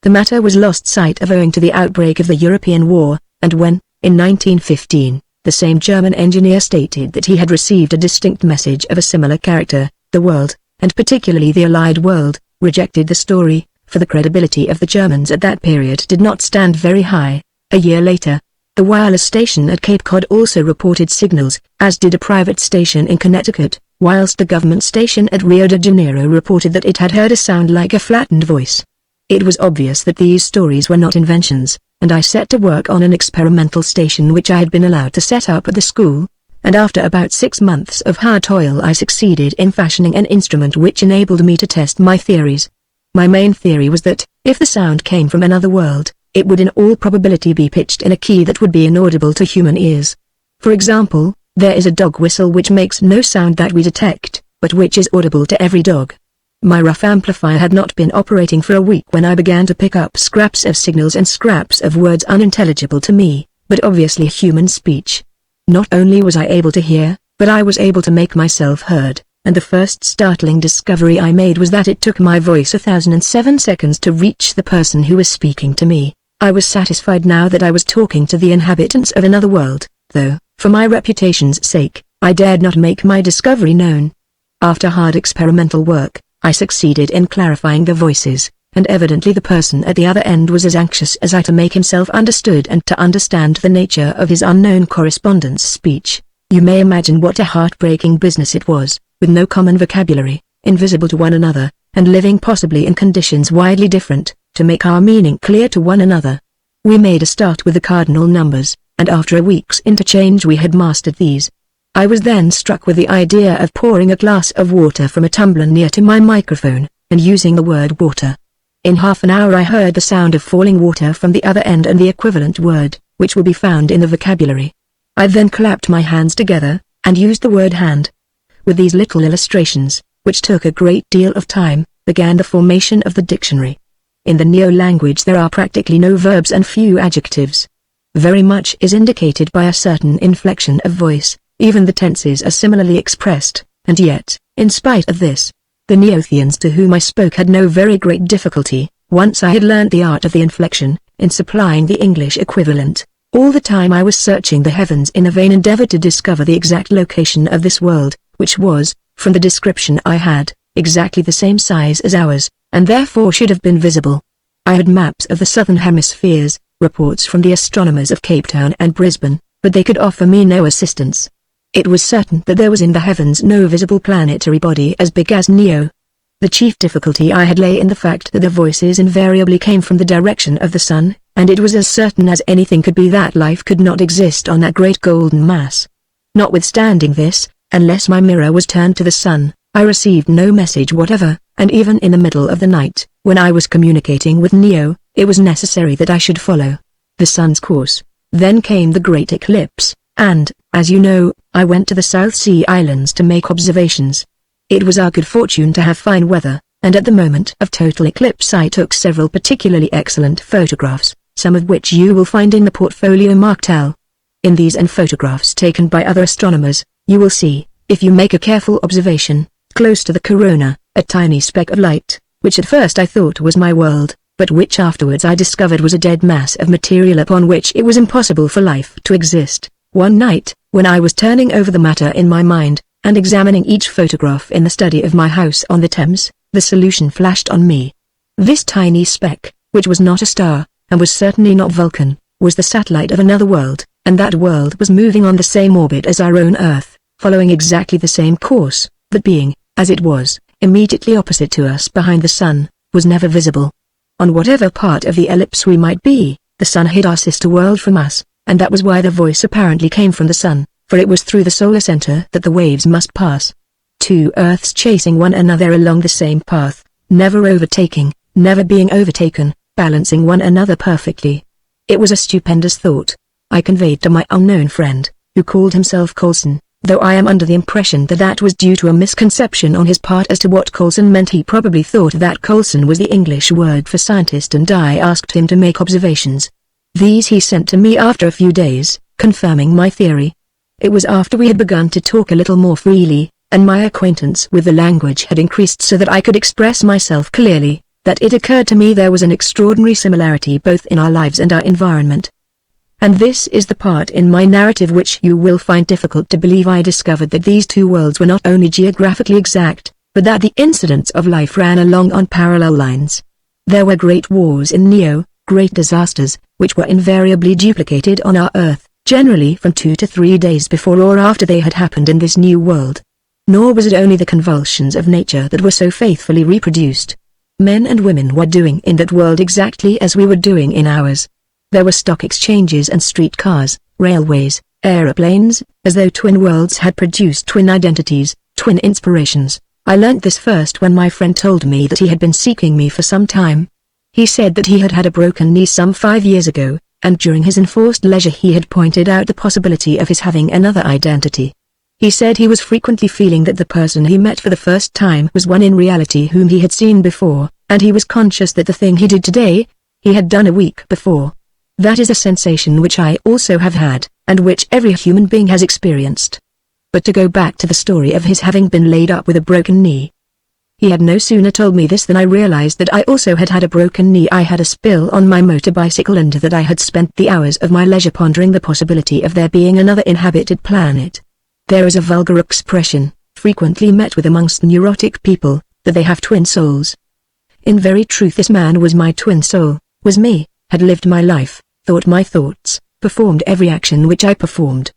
The matter was lost sight of owing to the outbreak of the European War, and when, in 1915, the same German engineer stated that he had received a distinct message of a similar character, the world, and particularly the Allied world, rejected the story, for the credibility of the Germans at that period did not stand very high. A year later, the wireless station at Cape Cod also reported signals, as did a private station in Connecticut, whilst the government station at Rio de Janeiro reported that it had heard a sound like a flattened voice. It was obvious that these stories were not inventions, and I set to work on an experimental station which I had been allowed to set up at the school, and after about 6 months of hard toil I succeeded in fashioning an instrument which enabled me to test my theories. My main theory was that, if the sound came from another world, it would in all probability be pitched in a key that would be inaudible to human ears. For example, there is a dog whistle which makes no sound that we detect, but which is audible to every dog. My rough amplifier had not been operating for a week when I began to pick up scraps of signals and scraps of words unintelligible to me, but obviously human speech. Not only was I able to hear, but I was able to make myself heard, and the first startling discovery I made was that it took my voice 1007 seconds to reach the person who was speaking to me. I was satisfied now that I was talking to the inhabitants of another world, though, for my reputation's sake, I dared not make my discovery known. After hard experimental work, I succeeded in clarifying the voices, and evidently the person at the other end was as anxious as I to make himself understood and to understand the nature of his unknown correspondent's speech. You may imagine what a heartbreaking business it was, with no common vocabulary, invisible to one another, and living possibly in conditions widely different, to make our meaning clear to one another. We made a start with the cardinal numbers, and after a week's interchange we had mastered these. I was then struck with the idea of pouring a glass of water from a tumbler near to my microphone, and using the word water. In half an hour I heard the sound of falling water from the other end and the equivalent word, which will be found in the vocabulary. I then clapped my hands together, and used the word hand. With these little illustrations, which took a great deal of time, began the formation of the dictionary. In the Neo language there are practically no verbs and few adjectives. Very much is indicated by a certain inflection of voice, even the tenses are similarly expressed, and yet, in spite of this, the Neothians to whom I spoke had no very great difficulty, once I had learnt the art of the inflection, in supplying the English equivalent. All the time I was searching the heavens in a vain endeavor to discover the exact location of this world, which was, from the description I had, exactly the same size as ours, and therefore should have been visible. I had maps of the southern hemispheres, reports from the astronomers of Cape Town and Brisbane, but they could offer me no assistance. It was certain that there was in the heavens no visible planetary body as big as Neo. The chief difficulty I had lay in the fact that the voices invariably came from the direction of the sun, and it was as certain as anything could be that life could not exist on that great golden mass. Notwithstanding this, unless my mirror was turned to the sun, I received no message whatever, and even in the middle of the night, when I was communicating with Neo, it was necessary that I should follow the sun's course. Then came the great eclipse, and, as you know, I went to the South Sea Islands to make observations. It was our good fortune to have fine weather, and at the moment of total eclipse I took several particularly excellent photographs, some of which you will find in the portfolio marked L. In these and photographs taken by other astronomers, you will see, if you make a careful observation, close to the corona, a tiny speck of light, which at first I thought was my world, but which afterwards I discovered was a dead mass of material upon which it was impossible for life to exist. One night, when I was turning over the matter in my mind, and examining each photograph in the study of my house on the Thames, the solution flashed on me. This tiny speck, which was not a star, and was certainly not Vulcan, was the satellite of another world, and that world was moving on the same orbit as our own Earth, following exactly the same course, but being, as it was, immediately opposite to us behind the sun, was never visible. On whatever part of the ellipse we might be, the sun hid our sister world from us, and that was why the voice apparently came from the sun, for it was through the solar center that the waves must pass. Two Earths chasing one another along the same path, never overtaking, never being overtaken, balancing one another perfectly. It was a stupendous thought. I conveyed to my unknown friend, who called himself Coulson, though I am under the impression that that was due to a misconception on his part as to what Coulson meant. He probably thought that Coulson was the English word for scientist, and I asked him to make observations. These he sent to me after a few days, confirming my theory. It was after we had begun to talk a little more freely, and my acquaintance with the language had increased so that I could express myself clearly, that it occurred to me there was an extraordinary similarity both in our lives and our environment. And this is the part in my narrative which you will find difficult to believe. I discovered that these two worlds were not only geographically exact, but that the incidents of life ran along on parallel lines. There were great wars in Neo, great disasters, which were invariably duplicated on our Earth, generally from 2 to 3 days before or after they had happened in this new world. Nor was it only the convulsions of nature that were so faithfully reproduced. Men and women were doing in that world exactly as we were doing in ours. There were stock exchanges and streetcars, railways, aeroplanes, as though twin worlds had produced twin identities, twin inspirations. I learnt this first when my friend told me that he had been seeking me for some time. He said that he had had a broken knee some 5 years ago, and during his enforced leisure he had pointed out the possibility of his having another identity. He said he was frequently feeling that the person he met for the first time was one in reality whom he had seen before, and he was conscious that the thing he did today, he had done a week before. That is a sensation which I also have had, and which every human being has experienced. But to go back to the story of his having been laid up with a broken knee. He had no sooner told me this than I realized that I also had had a broken knee. I had a spill on my motor bicycle, and that I had spent the hours of my leisure pondering the possibility of there being another inhabited planet. There is a vulgar expression, frequently met with amongst neurotic people, that they have twin souls. In very truth this man was my twin soul, was me, had lived my life, thought my thoughts, performed every action which I performed.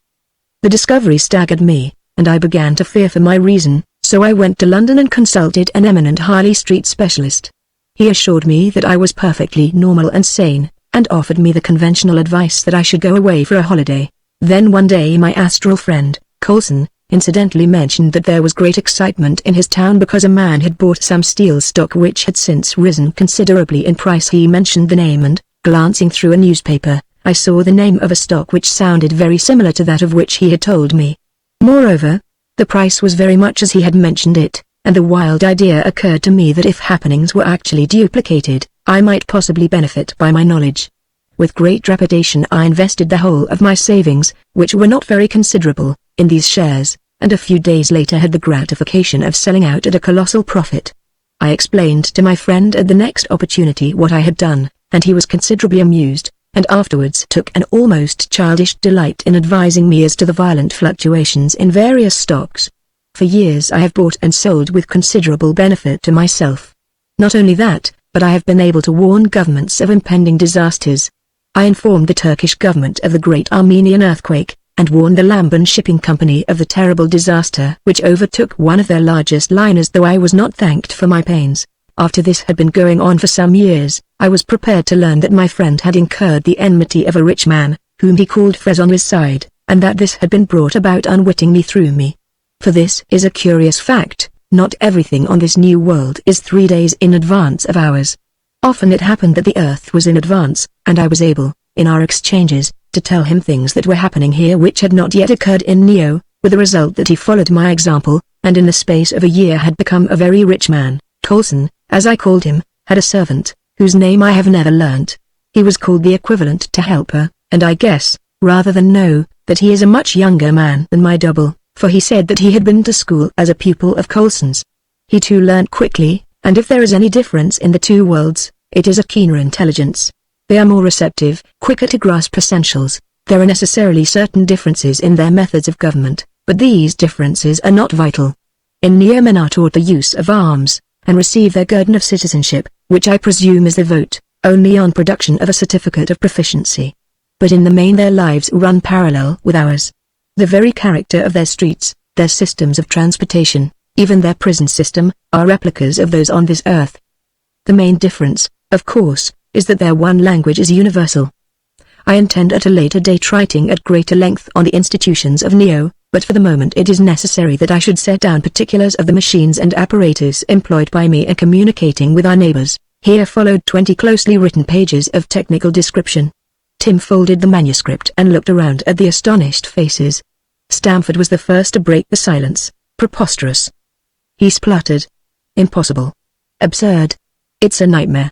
The discovery staggered me, and I began to fear for my reason, so I went to London and consulted an eminent Harley Street specialist. He assured me that I was perfectly normal and sane, and offered me the conventional advice that I should go away for a holiday. Then one day my astral friend, Coulson, incidentally mentioned that there was great excitement in his town because a man had bought some steel stock which had since risen considerably in price. He mentioned the name, and, glancing through a newspaper, I saw the name of a stock which sounded very similar to that of which he had told me. Moreover, the price was very much as he had mentioned it, and the wild idea occurred to me that if happenings were actually duplicated, I might possibly benefit by my knowledge. With great trepidation I invested the whole of my savings, which were not very considerable, in these shares, and a few days later had the gratification of selling out at a colossal profit. I explained to my friend at the next opportunity what I had done, and he was considerably amused, and afterwards took an almost childish delight in advising me as to the violent fluctuations in various stocks. For years I have bought and sold with considerable benefit to myself. Not only that, but I have been able to warn governments of impending disasters. I informed the Turkish government of the great Armenian earthquake, and warned the Lamban Shipping Company of the terrible disaster which overtook one of their largest liners, though I was not thanked for my pains. After this had been going on for some years, I was prepared to learn that my friend had incurred the enmity of a rich man, whom he called Fez on his side, and that this had been brought about unwittingly through me. For this is a curious fact, not everything on this new world is 3 days in advance of ours. Often it happened that the earth was in advance, and I was able, in our exchanges, to tell him things that were happening here which had not yet occurred in Neo, with the result that he followed my example, and in the space of a year had become a very rich man. Coulson, as I called him, had a servant, whose name I have never learnt. He was called the equivalent to helper, and I guess, rather than know, that he is a much younger man than my double, for he said that he had been to school as a pupil of Coulson's. He too learnt quickly, and if there is any difference in the two worlds, it is a keener intelligence. They are more receptive, quicker to grasp essentials. There are necessarily certain differences in their methods of government, but these differences are not vital. In Neo men are taught the use of arms, and receive their guerdon of citizenship, which I presume is the vote, only on production of a certificate of proficiency. But in the main their lives run parallel with ours. The very character of their streets, their systems of transportation, even their prison system, are replicas of those on this earth. The main difference, of course, is that their one language is universal. I intend at a later date writing at greater length on the institutions of Neo, but for the moment it is necessary that I should set down particulars of the machines and apparatus employed by me in communicating with our neighbors. Here followed 20 closely written pages of technical description. Tim folded the manuscript and looked around at the astonished faces. Stamford was the first to break the silence. Preposterous. He spluttered. Impossible. Absurd. It's a nightmare.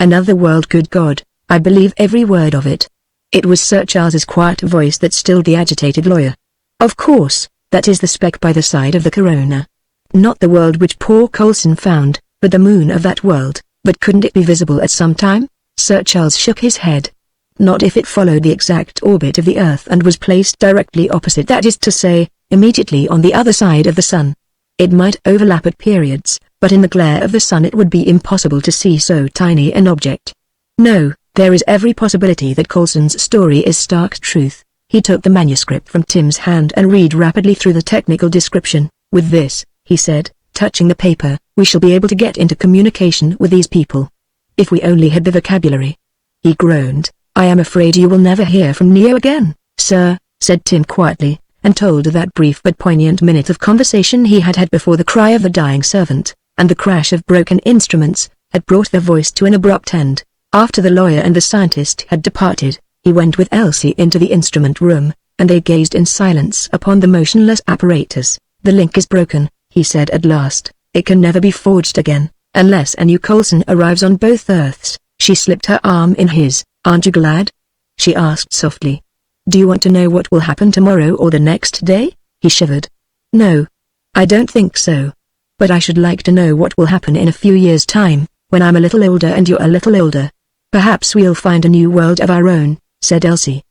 Another world, good God, I believe every word of it. It was Sir Charles's quiet voice that stilled the agitated lawyer. Of course, that is the speck by the side of the corona. Not the world which poor Coulson found, but the moon of that world. But couldn't it be visible at some time? Sir Charles shook his head. Not if it followed the exact orbit of the Earth and was placed directly opposite, that is to say, immediately on the other side of the Sun. It might overlap at periods, but in the glare of the Sun it would be impossible to see so tiny an object. No, there is every possibility that Coulson's story is stark truth. He took the manuscript from Tim's hand and read rapidly through the technical description. With this, he said, touching the paper, we shall be able to get into communication with these people. If we only had the vocabulary. He groaned. I am afraid you will never hear from Neo again, sir, said Tim quietly, and told of that brief but poignant minute of conversation he had had before the cry of the dying servant, and the crash of broken instruments, had brought their voice to an abrupt end. After the lawyer and the scientist had departed, he went with Elsie into the instrument room, and they gazed in silence upon the motionless apparatus. The link is broken, he said at last. It can never be forged again, unless a new Coulson arrives on both Earths. She slipped her arm in his. Aren't you glad? She asked softly. Do you want to know what will happen tomorrow or the next day? He shivered. No. I don't think so. But I should like to know what will happen in a few years' time, when I'm a little older and you're a little older. Perhaps we'll find a new world of our own, said Elsie.